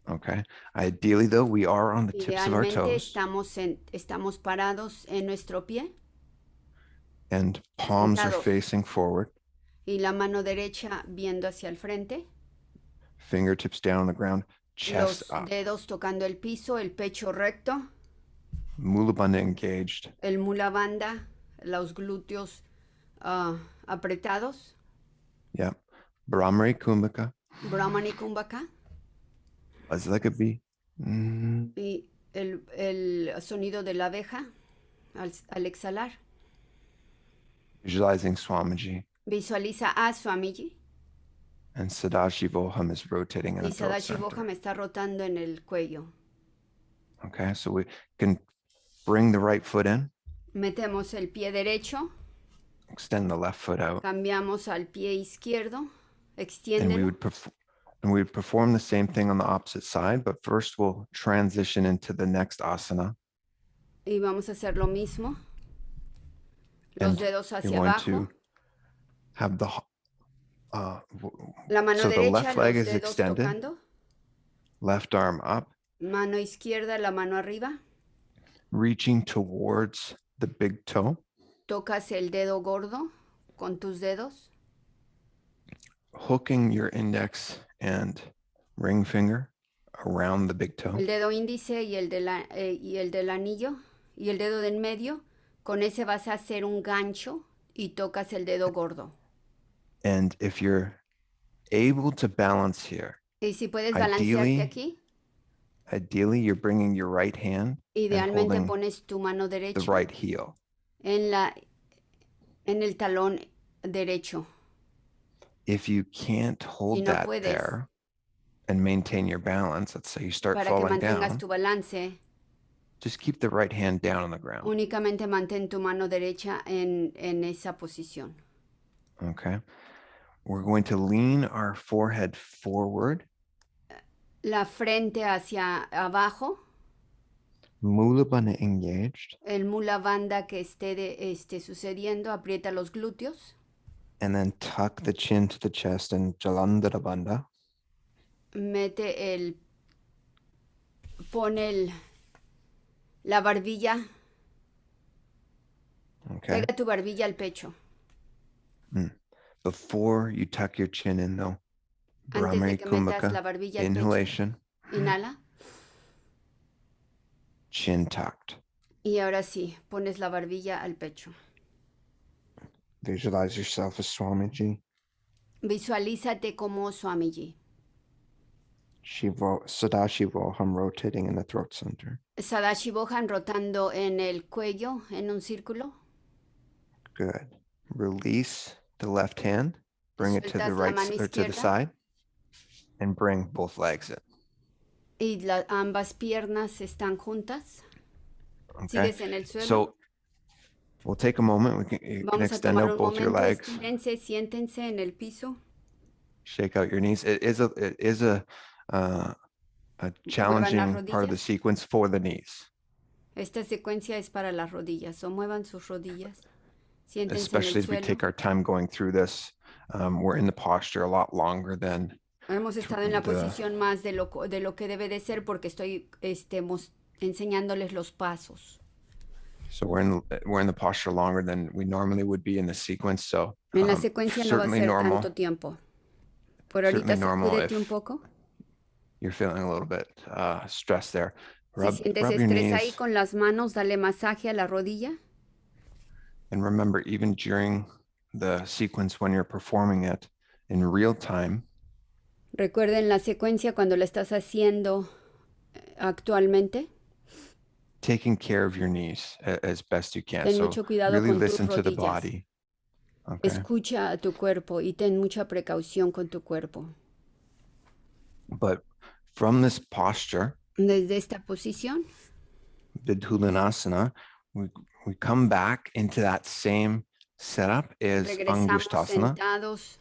Okay. Ideally, though, we are on the tips of our Idealmente toes, estamos parados en nuestro pie and palms are sentados. facing forward, y la mano derecha viendo hacia el frente, fingertips down on the ground, chest los up, dedos tocando el piso, el pecho recto, Mula Bandha engaged, el mula bandha, los glúteos apretados, yep, Brahmari Kumbhaka, Brahmani Kumbhaka, buzz like a bee, y el sonido de la abeja al exhalar. visualizing Swamiji, Visualiza a Swamiji and Sadashivoham is rotating in y the throat Sadashivoham center. está rotando en el cuello. Okay, so we can bring the right foot in, Metemos el pie derecho, extend the left foot out, cambiamos al pie izquierdo, and we extiéndelo. would perform the same thing on the opposite side, but first we'll transition into the next asana. Y vamos a hacer lo mismo. Los And dedos you're hacia going abajo. to have the La mano so the derecha, left leg los is dedos extended, tocando. left arm up, Mano izquierda, la mano arriba. reaching towards the big toe, Tocas el dedo gordo con tus dedos. hooking your index and ring finger around the big toe. El dedo índice y el del anillo y el dedo del medio. Con ese vas a hacer un gancho y tocas el dedo gordo. And if you're able to balance here, Y si puedes balancearte ideally you're bringing your right hand and idealmente holding pones tu mano the derecha right heel. en el talón derecho. If you can't hold Si no that puedes, there and maintain your balance, let's say you start para que falling mantengas down, tu balance, just keep the right hand down on the ground. únicamente mantén tu mano derecha en esa posición. Okay. We're going to lean our forehead forward. La frente hacia abajo. Mula bandha engaged. El mula bandha que esté sucediendo, aprieta los glúteos. And then tuck the chin to the chest and Jalandhara bandha. Pone la barbilla. Okay. Pega tu barbilla al pecho. Before you tuck your chin in though, Antes de Brahmari que metas la Kumbhaka, barbilla al pecho, inhalation, inhala. chin tucked. Y ahora sí, pones la barbilla al pecho. Visualize yourself as Swamiji. Visualízate como Swamiji. Sadashivoham rotating in the throat center. Sadashivoham rotando en el cuello, en un círculo. Good. Release the left hand. Bring it to the Sueltas la right mano or to the izquierda. side. And bring both legs in. Y ambas piernas están juntas. Okay. Sigues en el suelo. So we'll take a moment. You can Vamos a extend tomar out un both your momento, legs. estírense, siéntense en el piso. Shake out your knees. It is a challenging part of the sequence for the knees. Esta secuencia es para las rodillas. O muevan sus rodillas. Siéntense Especially en el as we suelo. take our time going through this. We're in the posture a lot longer than Hemos estado en la posición más de lo que debe de ser porque estoy enseñándoles los pasos. So we're in the posture longer than we normally would be in the sequence. So En la secuencia no va a certainly ser normal. tanto tiempo. Por ahorita sacúdete un poco. You're feeling a little bit stressed there. Si sientes Rub your estrés ahí knees. con las manos, dale masaje a la rodilla. And remember, even during the sequence when you're performing it in real time. Recuerden la secuencia cuando la estás haciendo actualmente. Taking care of your knees as best you can. Ten So mucho cuidado really con tus listen to the rodillas. body. Okay. Escucha a tu cuerpo y ten mucha precaución con tu cuerpo. But from this posture, desde esta posición, Vidhulanasana, we come back into that same setup as regresamos Angushtasana, sentados,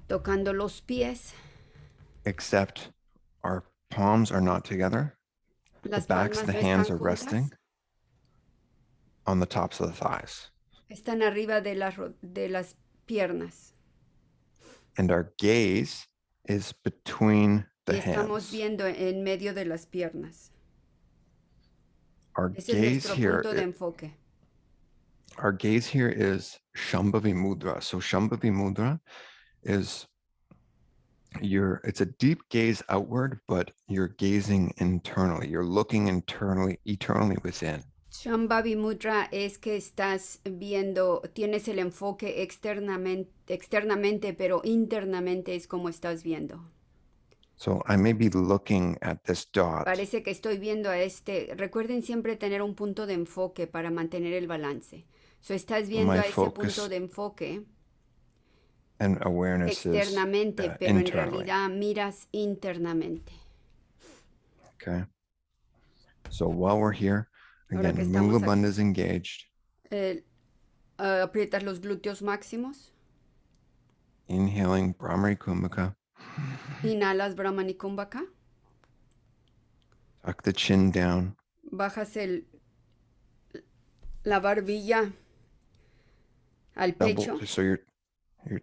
tocando los pies. except our palms are not together. Las The backs of palmas the no hands están are resting juntas. on the tops of the thighs. Están arriba de las piernas. And our gaze is between the Y estamos hands. viendo en medio de las piernas. Our Ese es gaze nuestro here, punto de enfoque. our gaze here is Shambhavi Mudra. So Shambhavi Mudra is it's a deep gaze outward, but you're gazing internally. You're looking eternally within. Shambhavi Mudra es que estás viendo, tienes el enfoque externamente, pero internamente es como estás viendo. So I may be looking at this dot. Parece que estoy viendo a recuerden siempre tener un punto de enfoque para mantener el balance. So estás viendo a ese punto de enfoque and awareness externamente, is, pero en internally. realidad miras internamente. Okay. So while we're here, Ahora que again, estamos Mula aquí, Bandha is engaged. Aprietas los glúteos máximos. Inhaling Brahmari Kumbhaka. Inhalas Brahmani Kumbhaka. Tuck the chin down. Bajas la barbilla al pecho. So you're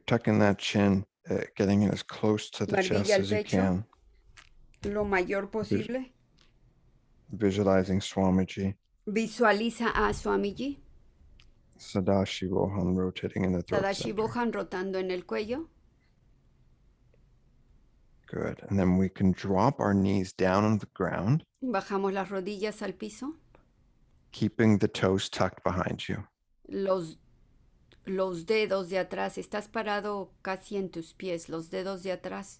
tucking that chin, getting it as close to the Barbilla chest al as you pecho. can. Lo mayor posible. Visualizing Swamiji. Visualiza a Swamiji. Sadashivoham rotating in the throat center. Sadashivoham rotando en el cuello. Good. And then we can drop our knees down on the ground. Bajamos las rodillas al piso. Keeping the toes tucked behind you. Los dedos de atrás. Estás parado casi en tus pies. Los dedos de atrás.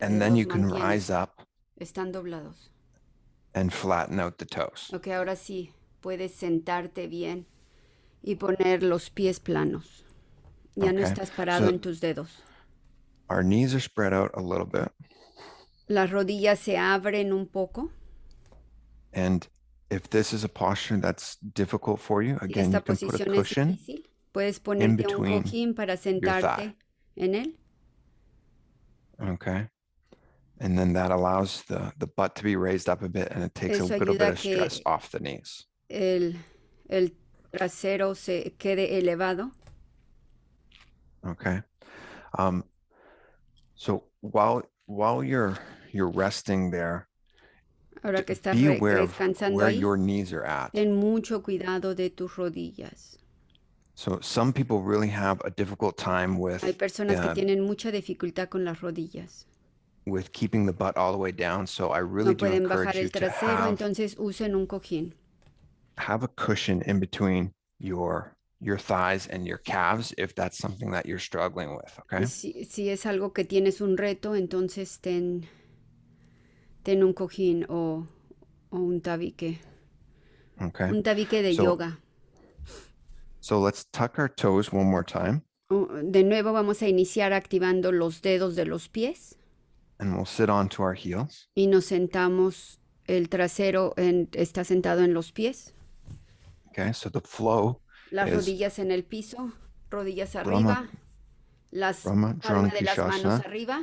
And then you can mantienes. rise up. Están doblados. And flatten out the toes. Ok, ahora sí. Puedes sentarte bien y poner los pies planos. Ya no estás parado en tus dedos. Our knees are spread out a little bit. Las rodillas se abren un poco. And if this is a posture that's difficult for you, again, you can put a cushion puedes ponerte un cojín para sentarte en él. Okay. And then that allows the butt to be raised up a bit, and it takes a Eso little bit ayuda a of stress que off the knees. el trasero se quede elevado. Okay. So while you're resting there, Ahora que estás be aware of descansando where ahí, your knees are at. ten mucho cuidado de tus rodillas. So some people really have a difficult time Hay personas que tienen mucha dificultad con las rodillas. with keeping the butt all the way down. So I really No do pueden bajar encourage you el to trasero, entonces usen un cojín. have a cushion in between your thighs and your calves if that's something that you're struggling with, okay? Si es algo que tienes un reto, entonces ten un cojín o un tabique. Okay. Un tabique de So yoga. so let's tuck our toes one more time, De nuevo vamos a iniciar activando los dedos de los pies and we'll sit onto our heels. y nos sentamos, el trasero está sentado en los pies, Okay, so the flow las is rodillas en el piso, rodillas Brahma, arriba, las Brahma palmas de las manos Drankushasana, arriba,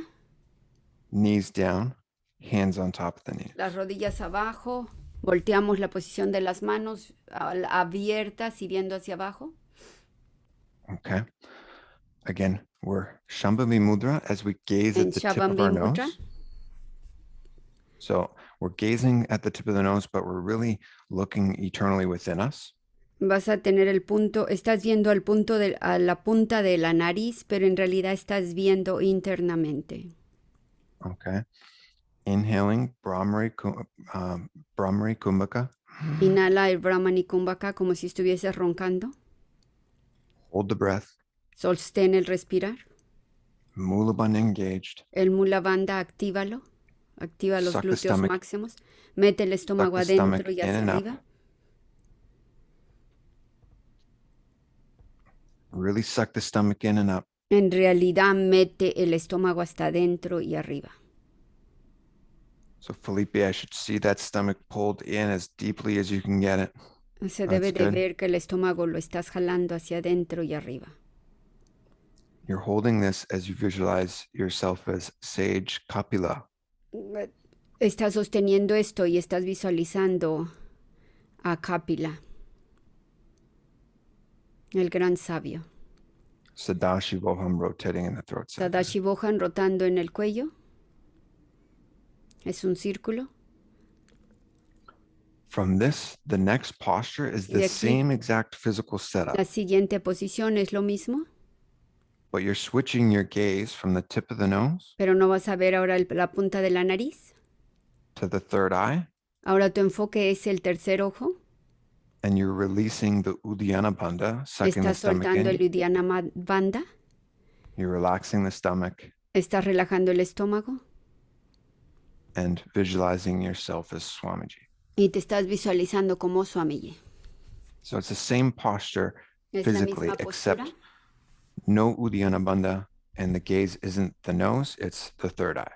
knees down, hands on top of the knee. las rodillas abajo, volteamos la posición de las manos abiertas y viendo hacia abajo. Okay. Again, we're Shambhavi Mudra as we gaze En at the tip of Shambhavi our Mudra. nose. So we're gazing at the tip of the nose, but we're really looking eternally within us. Vas a tener el punto, estás viendo a la punta de la nariz, pero en realidad estás viendo internamente. Okay. Inhaling Brahmari Kumbhaka. Inhala el Brahmani Kumbhaka como si estuvieses roncando. Hold the breath. Sostén el respirar. Mula Bandha engaged. El Mula Bandha, actívalo. Activa los Suck the glúteos stomach. máximos. Mete el estómago the stomach adentro y in hacia and up. arriba. Really suck the stomach in and up. En realidad mete el estómago hasta adentro y arriba. So Felipe, I should see that stomach pulled in as deeply as you can get it. Se debe de ver que el estómago lo estás jalando hacia adentro y arriba. You're holding this as you visualize yourself as Sage Kapila. Estás sosteniendo esto y estás visualizando a Kapila, el gran sabio. Sadashivoham rotating in the throat center. Sadashivoham rotando en el cuello. Es un círculo. From this, the next posture is the same exact physical setup. La siguiente posición es lo mismo. But you're switching your gaze from the tip of the nose Pero no vas a ver ahora la punta de la nariz. to the third eye. Ahora tu enfoque es el tercer ojo. And you're releasing the Uddiyana Bandha, sucking the Estás stomach soltando el in. Uddiyana Bandha. You're relaxing the stomach Estás relajando el estómago. and visualizing yourself as Swamiji. Y te estás visualizando como Swamiji. So it's the same posture Es physically, la misma postura. except no Uddiyana Bandha, and the gaze isn't the nose, it's the third eye.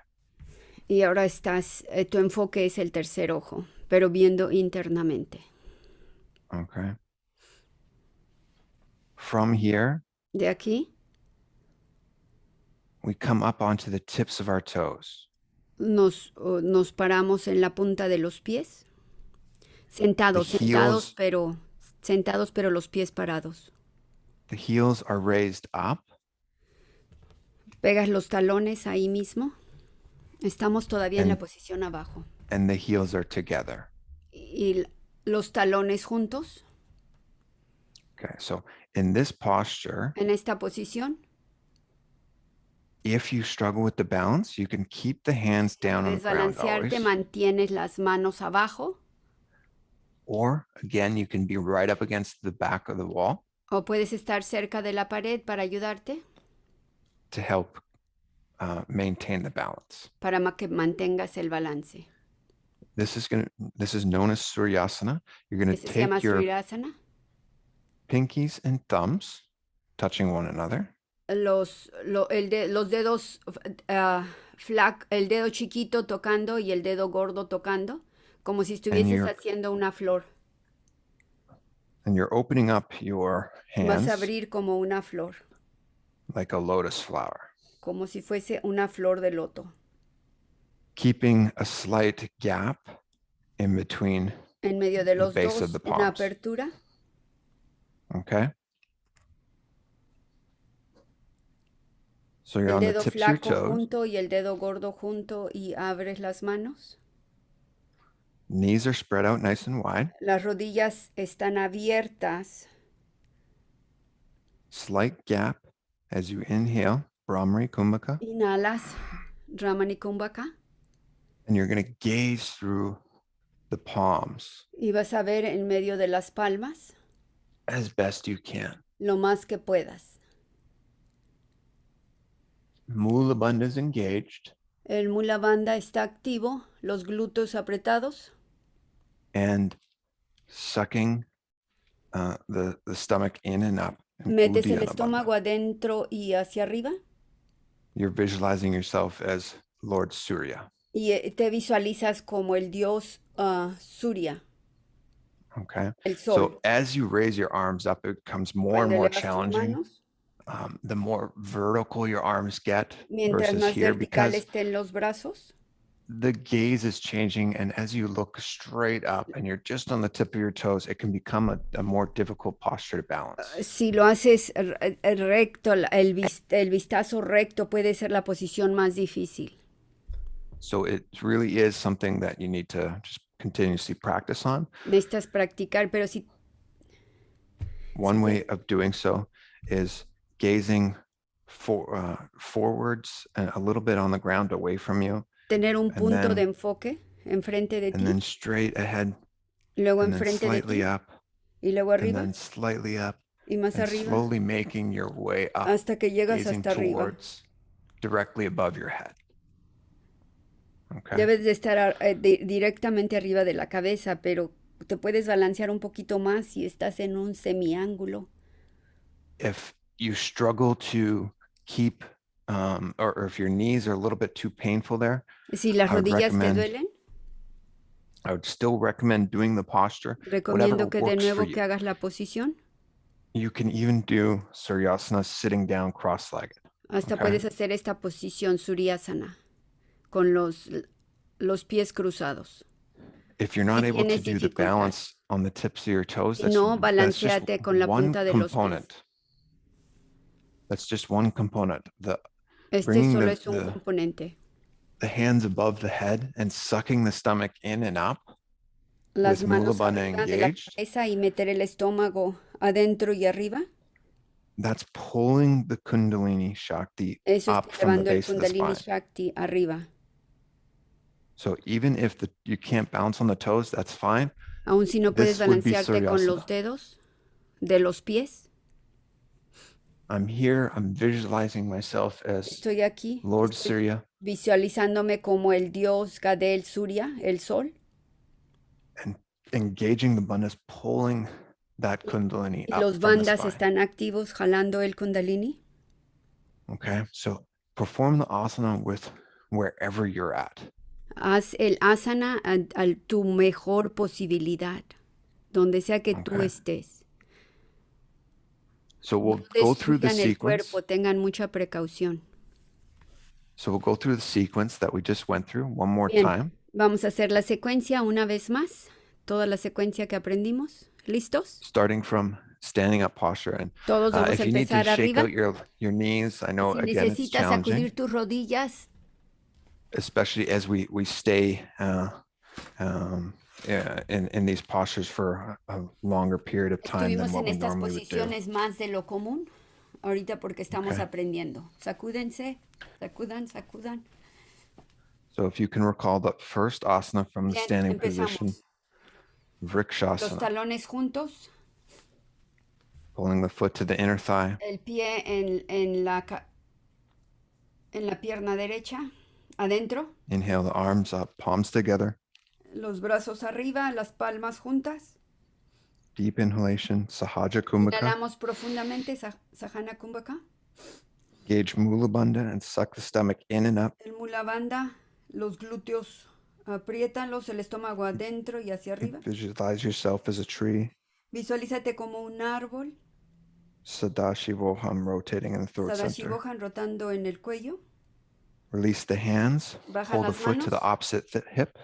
Y ahora tu enfoque es el tercer ojo, pero viendo internamente. Okay. From here, De aquí we come up onto the tips of our toes. nos paramos en la punta de los pies. Sentados, pero los pies parados. The heels are raised up. Pegas los talones ahí mismo. Estamos todavía en la posición abajo. And the heels are together. Y los talones juntos. Okay, so in this posture, En esta posición, if you struggle with the balance, you can keep the hands down on the ground desbalancearte, always. mantienes las manos abajo. Or again, you can be right up against the back of the wall O puedes estar cerca de la pared para ayudarte, to help maintain the balance. para que mantengas el balance. This is known as Suryasana. You're going to Ese se llama take your Suryasana. pinkies and thumbs touching one another. Los dedos, el dedo chiquito tocando y el dedo gordo tocando, como si estuvieses haciendo una flor. And you're opening up your Vas hands a abrir como una flor, like a lotus flower. como si fuese una flor de loto. keeping a slight gap in between En medio de the los base of dos, the una palms. apertura. Okay. So you're El on the dedo tips of your flaco toes. junto y el dedo gordo junto y abres las manos. Knees are spread out nice and wide. Las rodillas están abiertas. Slight gap as you inhale, Brahmari Kumbhaka. Inhalas, Ramani Kumbhaka. And you're going to gaze through the palms Y vas a ver en medio de las palmas as best you can. lo más que puedas. Mula Bandha is engaged. El mula bandha está activo, los glúteos apretados. And sucking the stomach in and up. Metes el Uddiyana estómago Bandha. adentro y hacia arriba. You're visualizing yourself as Lord Surya. Y te visualizas como el dios Surya, Okay. el sol. So as you raise your arms up, it becomes more and Cuando more elevas tus challenging. manos, The more vertical your arms get mientras versus más here, vertical because estén los brazos, the gaze is changing. And as you look straight up and you're just on the tip of your toes, it can become a more difficult posture to balance. si lo haces recto, el vistazo recto puede ser la posición más difícil. So it really is something that you need to just continuously practice on. Necesitas practicar, pero si One way of doing so is gazing forwards and a little bit on the ground away from you, tener un and punto then- de enfoque enfrente de and ti, then straight ahead, luego and then enfrente de slightly ti up, y luego and arriba then slightly up, y más and arriba slowly making your way up, hasta que llegas gazing hasta arriba. towards directly above your head. Okay. Debes de estar directamente arriba de la cabeza, pero te puedes balancear un poquito más si estás en un semiángulo. If you struggle to keep, or if your knees are a little bit too painful there, Si las I would rodillas te recommend- duelen, I would still recommend doing the posture, whatever recomiendo que de works for nuevo you. que hagas la posición. You can even do Suryasana sitting down cross-legged. Hasta Okay. puedes hacer esta posición Suryasana con los pies cruzados. If you're not Si able to tienes do the dificultad. balance on the tips of your toes, Si that's, no, that's just balanceate con la one punta de los pies. component. That's just one component. Este Bringing solo the- es un componente. The hands above the head and sucking the stomach in and up Las with Mula manos Bandha arriba de la engaged. cabeza y meter el estómago adentro y arriba. That's pulling the Kundalini Shakti Eso up está from the llevando el base of the Kundalini spine. Shakti arriba. So even if you can't bounce on the toes, that's fine. Aun si no puedes This would be balancearte con los Suryasana. dedos de los pies. I'm here, I'm visualizing myself as Estoy aquí Lord Surya visualizándome como el dios Gadel Surya, el sol. and engaging the bandhas, pulling that Kundalini Y up los from the bandas spine. están activos jalando el Kundalini. Okay, so perform the asana with wherever you're at. Haz el asana a tu mejor posibilidad, donde sea que tú Okay. estés. So we'll No go through the destruyan el sequence. cuerpo, tengan mucha precaución. So we'll go through the sequence that we just went through one more Bien, time. vamos a hacer la secuencia una vez más, toda la secuencia que aprendimos. ¿Listos? Starting from standing up posture. And Todos vamos if a you need to empezar shake arriba. out your knees, I know Si again it's necesitas challenging, sacudir tus rodillas, especially as we stay in these postures for a longer period of time than estuvimos what en we estas normally would do. posiciones más de lo común, ahorita porque estamos Okay. aprendiendo. Sacúdense, sacudan, sacudan. So if you can recall the first asana from the Bien, standing position, empezamos. Los Vrikshasana, talones juntos, pulling the foot to the inner thigh, el pie en la pierna derecha, adentro, inhale the arms up, palms together, los brazos arriba, las palmas juntas. deep inhalation, Sahaja Kumbhaka, Inhalamos profundamente, Sahana Kumbhaka. engage Mula Bandha and suck the stomach in and up, El Mula Bandha, los glúteos apriétalos, el estómago adentro y hacia arriba. visualize yourself as a tree, Visualízate como un árbol, Sadashivoham rotating in the throat center. Sadashivohan rotando en el cuello. Release the hands. Baja Pull the las foot to the manos. opposite hip.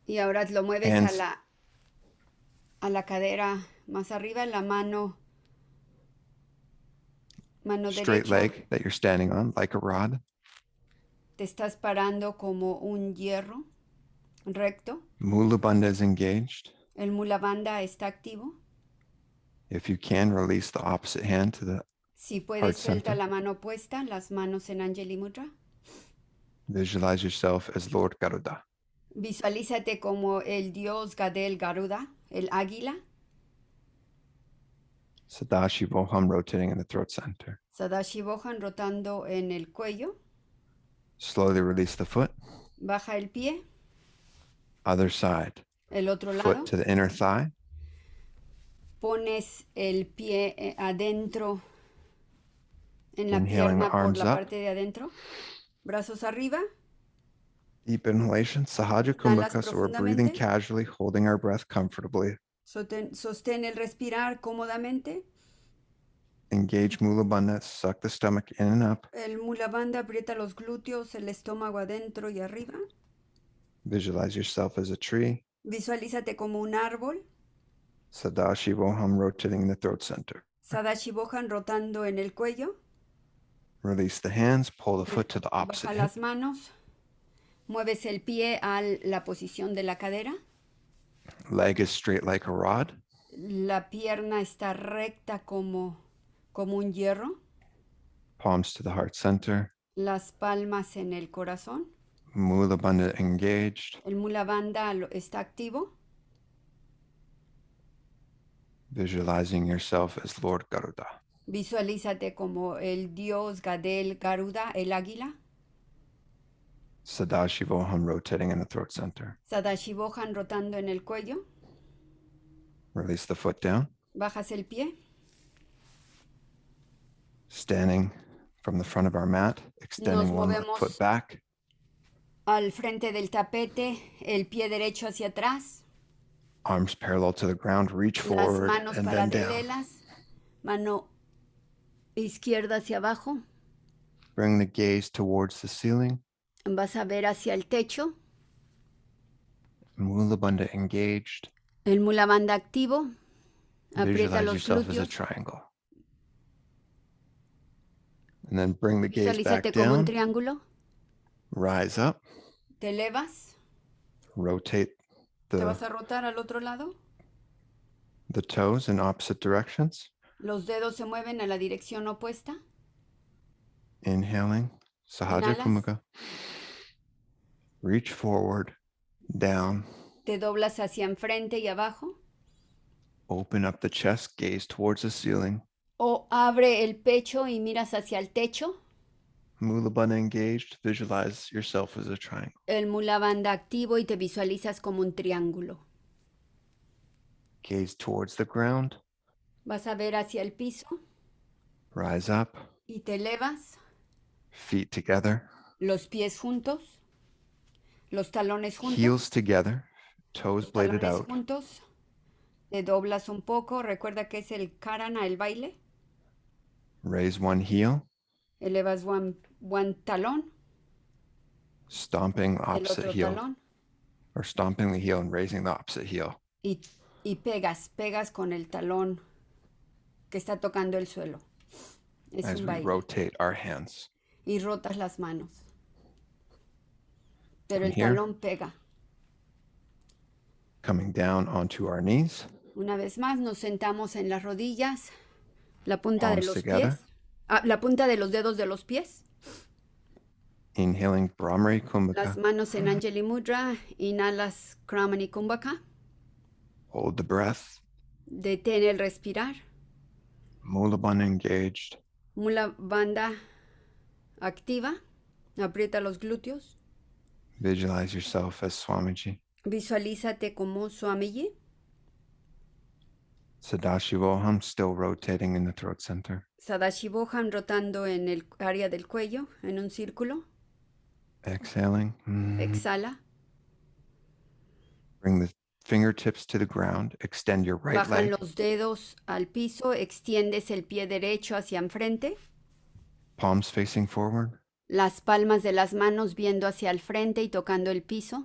Y ahora lo mueves Hands a la cadera más arriba, la mano straight derecha. leg that you're standing on, like a rod. Te estás parando como un hierro recto. Mula bandha is engaged. El mula bandha está activo. If you can, release the opposite hand to the Si heart puedes, suelta center. la mano opuesta, las manos en Anjali Mudra. Visualize yourself as Lord Garuda. Visualízate como el dios Gadel Garuda, el águila. Sadashivoham rotating in the throat center. Sadashivoham rotando en el cuello. Slowly release the foot. Baja el pie. Other side. El otro lado. Foot to the inner thigh. Pones el pie adentro en la Inhaling the pierna por arms la up. parte de adentro. Brazos arriba. Deep inhalation, Sahaja Inhalas Kumbhaka, so we're breathing profundamente. casually, holding our breath comfortably. Sostén el respirar cómodamente. Engage Mula Bandha, suck the stomach in and up. El mula bandha aprieta los glúteos, el estómago adentro y arriba. Visualize yourself as a tree. Visualízate como un árbol. Sadashivoham rotating in the throat center. Sadashivoham rotando en el cuello. Release the hands, pull the foot to the opposite Baja hip. las manos. Mueves el pie a la posición de la cadera. Leg is straight like a rod. La pierna está recta como un hierro. Palms to the heart center. Las palmas en el corazón. Mula Bandha engaged. El mula bandha está activo. Visualizing yourself as Lord Garuda. Visualízate como el dios Gadel Garuda, el águila. Sadashivoham rotating in the throat center. Sadashivoham rotando en el cuello. Release the foot down. Bajas el pie. Standing from the front of our mat, extending one movemos foot back. Al frente del tapete, el pie derecho hacia atrás. Arms parallel to the ground, reach Las forward manos and then down. paralelas. Mano izquierda hacia abajo. Bring the gaze towards the ceiling. Vas a ver hacia el techo. Mula Bandha engaged. El mula bandha activo. Aprieta Visualize los yourself as a glúteos. triangle. And then bring the gaze back Visualízate como un down. triángulo. Rise up. Te elevas. Rotate Te vas a rotar al otro lado. the toes in opposite directions. Los dedos se mueven a la dirección opuesta. Inhaling. Sahaja Inhalas. Kumbhaka. Reach forward, down. Te doblas hacia enfrente y abajo. Open up the chest, gaze towards the ceiling. O abre el pecho y miras hacia el techo. Mula Bandha engaged. Visualize yourself as a triangle. El mula bandha activo y te visualizas como un triángulo. Gaze towards the ground. Vas a ver hacia el piso Rise up. y te elevas. Feet together. Los pies juntos. Los talones juntos. Heels together. Toes Los bladed talones out. juntos. Te doblas un poco. Recuerda que es el karana, el baile. Raise one heel. Elevas one talón. Stomping El opposite otro heel. talón. Or stomping the heel and raising the opposite heel. Y pegas con el talón que está tocando el suelo. Es As un we baile. rotate our hands. Y rotas las manos. Pero From el here. talón pega. Coming down onto our knees. Una vez más nos sentamos en las rodillas, la punta de Palms los together. pies, la punta de los dedos de los pies, Inhaling Brahmari las Kumbhaka. manos en Anjali Mudra, inhalas Kramani Kumbhaka, Hold the breath. detén el respirar, Mula Bandha engaged. mula bandha activa, aprieta los glúteos, Visualize yourself as Swamiji. visualízate como Swamiji, Sadashivoham still rotating in the throat center. Sadashivoham rotando en el área del cuello, en un círculo, Exhaling. exhala, Bring the fingertips to the ground. Extend your right bajan leg. los dedos al piso, extiendes el pie derecho hacia enfrente, palms facing forward. Las palmas de las manos viendo hacia el frente y tocando el piso.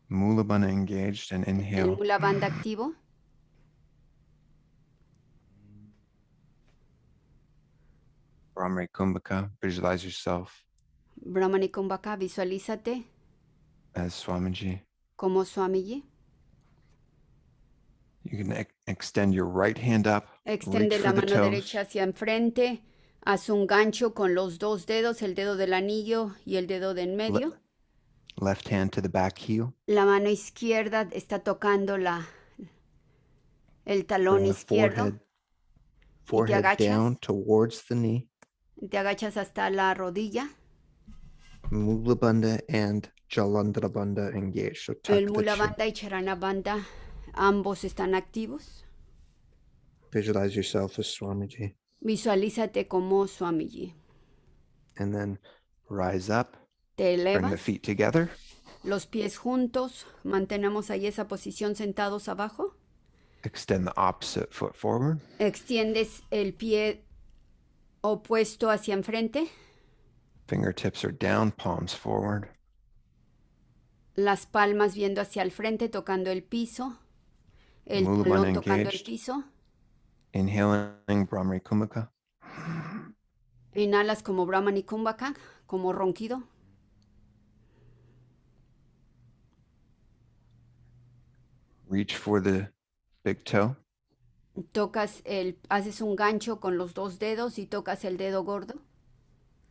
Mula bandha engaged and El inhale. mula bandha activo. Brahmari Kumbhaka, visualize yourself Brahmani Kumbhaka, visualízate as Swamiji. como Swamiji. You can extend your right hand up, Extiende reach la for the mano toes. derecha hacia enfrente. Haz un gancho con los dos dedos, el dedo del anillo y el dedo de en medio. Left hand to the back heel. La mano izquierda está tocando el talón Bring the izquierdo. forehead agachas. down towards the knee. Te agachas hasta la rodilla. Mula bandha and Jalandhara bandha engaged. So tuck El the mula chin. bandha y charana bandha, ambos están activos. Visualize yourself as Swamiji. Visualízate como Swamiji. And then rise up. Te Bring the elevas, feet together. los pies juntos, mantenemos ahí esa posición sentados abajo. Extend the opposite foot forward. Extiendes el pie opuesto hacia enfrente. Fingertips are down, palms forward. Las palmas viendo hacia el frente, tocando el piso. El Mula talón bandha tocando el engaged. piso. Inhaling Brahmari Kumbhaka. Inhalas como Brahmani Kumbhaka, como ronquido. Reach for the big toe. Haces un gancho con los dos dedos y tocas el dedo gordo.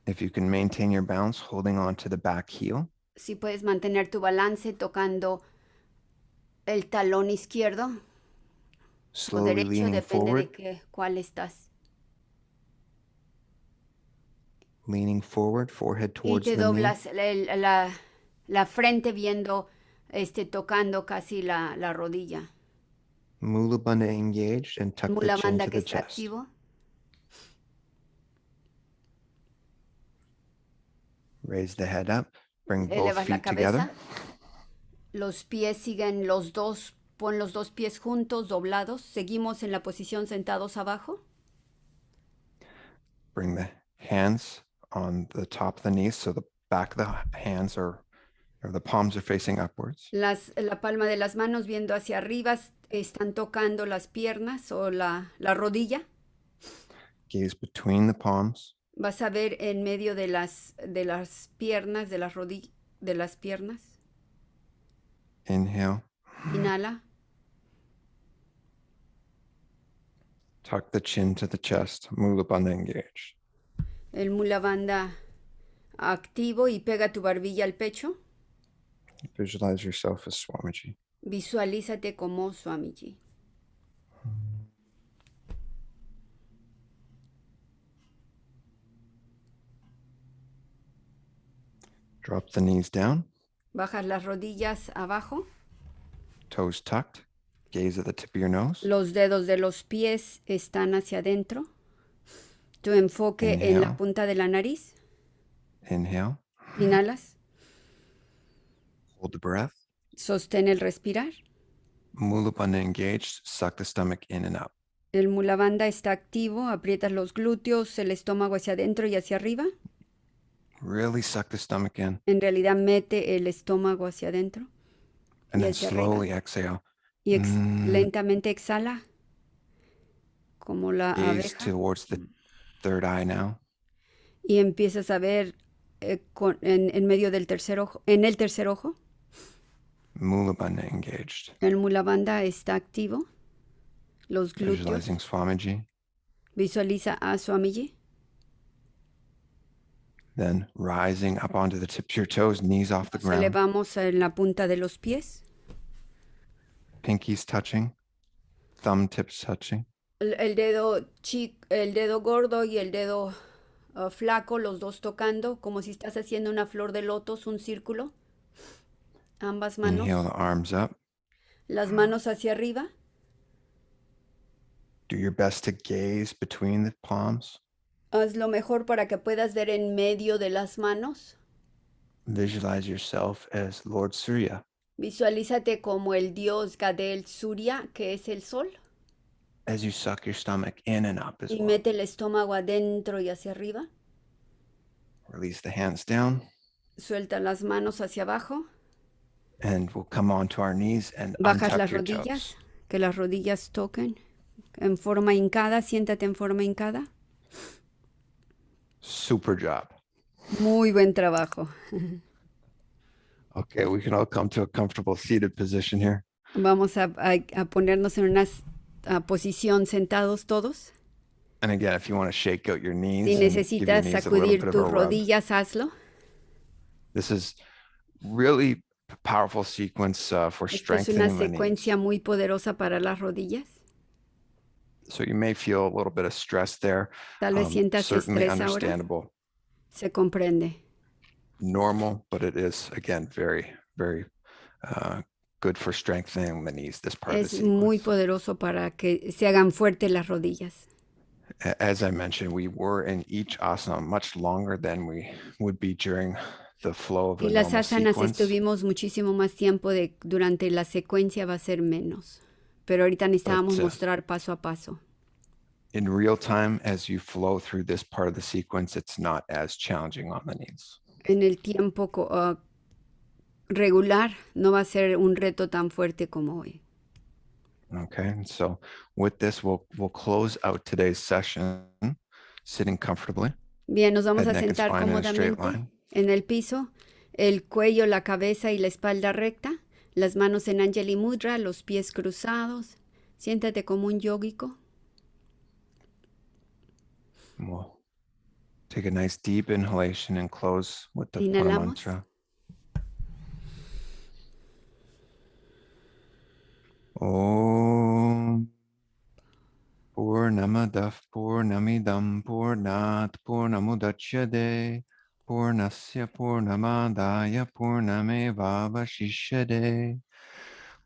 If you can maintain your balance, holding on to the back heel. Si puedes mantener tu balance tocando el talón izquierdo o Slowly derecho, leaning depende forward. de cuál estás. Leaning forward, forehead Y towards te the knee. doblas la frente viendo, tocando casi la rodilla. Mula bandha engaged and tuck the Mula chin bandha to que the está chest. activo. Raise the head up. Bring both Elevas la feet together. cabeza. Los pies siguen los dos. Pon los dos pies juntos, doblados. Seguimos en la posición sentados abajo. Bring the hands on the top of the knees, so the back of the hands or the palms are facing upwards. La palma de las manos viendo hacia arriba, están tocando las piernas o la rodilla. Gaze between the palms. Vas a ver en medio de las piernas, de las piernas. Inhale. Inhala. Tuck the chin to the chest. Mula bandha engaged. El mula bandha activo y pega tu barbilla al pecho. Visualize yourself as Swamiji. Visualízate como Swamiji. Drop the knees down. Bajas las rodillas abajo. Toes tucked. Gaze at the tip of your nose. Los dedos de los pies están hacia adentro. Tu enfoque en la Inhale. punta de la nariz. Inhale. Inhalas. Hold the breath. Sostén el respirar. Mula bandha engaged. Suck the stomach in and up. El mula bandha está activo. Aprietas los glúteos, el estómago hacia adentro y hacia arriba. Really suck the stomach in. En realidad mete el estómago hacia adentro And y then hacia slowly arriba. exhale. Y lentamente exhala. Como la Gaze abeja. towards the third eye now. Y empiezas a ver en medio del tercer ojo. En el tercer ojo. Mula bandha engaged. El mula bandha está activo. Los glúteos. Visualizing Swamiji. Visualiza a Swamiji. Then rising up onto the tips of your toes, knees off the Nos ground. elevamos en la punta de los pies. Pinkies touching. Thumb tips touching. El dedo gordo y el dedo flaco, los dos tocando, como si estás haciendo una flor de lotos, un círculo. Ambas manos. Inhale the arms up. Las manos hacia arriba. Do your best to gaze between the palms. Haz lo mejor para que puedas ver en medio de las manos. Visualize yourself as Lord Surya. Visualízate como el dios Gadel Surya, que es el sol. As you suck your stomach in and up as Y well. mete el estómago adentro y hacia arriba. Release the hands down. Suelta las manos hacia abajo. And we'll come onto our knees and Bajas untap las your rodillas, toes. que las rodillas toquen. En forma hincada, siéntate en forma hincada. Super job. Muy buen trabajo. Okay, we can all come to a comfortable seated position here. Vamos a ponernos en una posición sentados todos. And again, if you want to shake out your knees Si and give your necesitas knees a little sacudir bit of a tus rub. rodillas, hazlo. This is really powerful sequence for Esto es una strengthening the knees. secuencia muy poderosa para las rodillas. So you may feel a little bit of stress there. Tal vez sientas Certainly estrés ahora. understandable. Se comprende. Normal, but it is, again, very, very good for strengthening the knees, this part of the Es sequence. muy poderoso para que se hagan fuertes las rodillas. As I mentioned, we were in each asana much longer than we would be during the flow of a Y las normal asanas sequence. estuvimos muchísimo más tiempo durante la secuencia va a ser menos. Pero ahorita necesitábamos mostrar paso a paso. In real time, as you flow through this part of the sequence, it's not as challenging on the knees. En el tiempo regular no va a ser un reto tan fuerte como hoy. Okay, and so with this, we'll close out today's session sitting comfortably. Bien, nos vamos Head, a neck, and sentar spine in a straight cómodamente line. en el piso, el cuello, la cabeza y la espalda recta, las manos en Anjali Mudra, los pies cruzados. Siéntate como un yógico. We'll take a nice deep inhalation and close with the Pura Inhalamos. mantra. Om Purnamadav Purnamidam Purnat Purnamudachyade Purnasya Purnamadaya Purnamevavashishyade.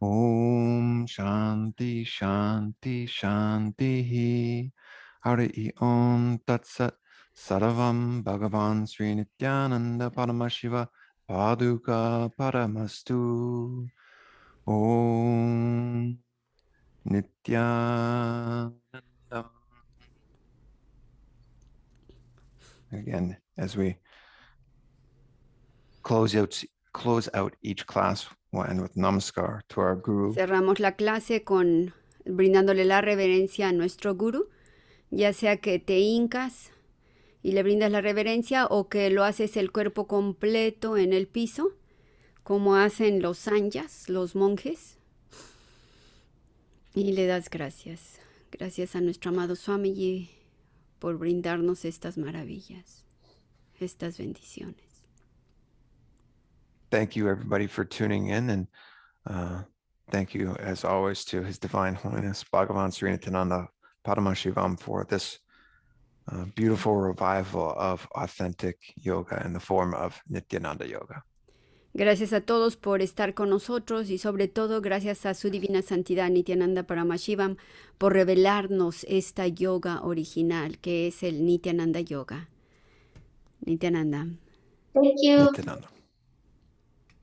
Om Shanti Shanti Shanti Hari Om Tat Sat Sarvam Bhagavan Sri Nithyananda Paramashivam Paduka Paramastu. Om Nithyananda. Again, as we close out each class, we'll end with namaskar to our guru. Cerramos la clase brindándole la reverencia a nuestro guru, ya sea que te hincas y le brindas la reverencia o que lo haces el cuerpo completo en el piso, como hacen los sanyas, los monjes. Y le das gracias. Gracias a nuestro amado Swamiji por brindarnos estas maravillas, estas bendiciones. Thank you, everybody, for tuning in, and thank you, as always, to His Divine Holiness Bhagavan Sri Nithyananda Paramashivam for this beautiful revival of authentic yoga in the form of Nithyananda Yoga. Gracias a todos por estar con nosotros y sobre todo gracias a su Divina Santidad Nithyananda Paramashivam por revelarnos esta yoga original que es el Nithyananda Yoga. Nithyananda. Thank you. Nithyananda.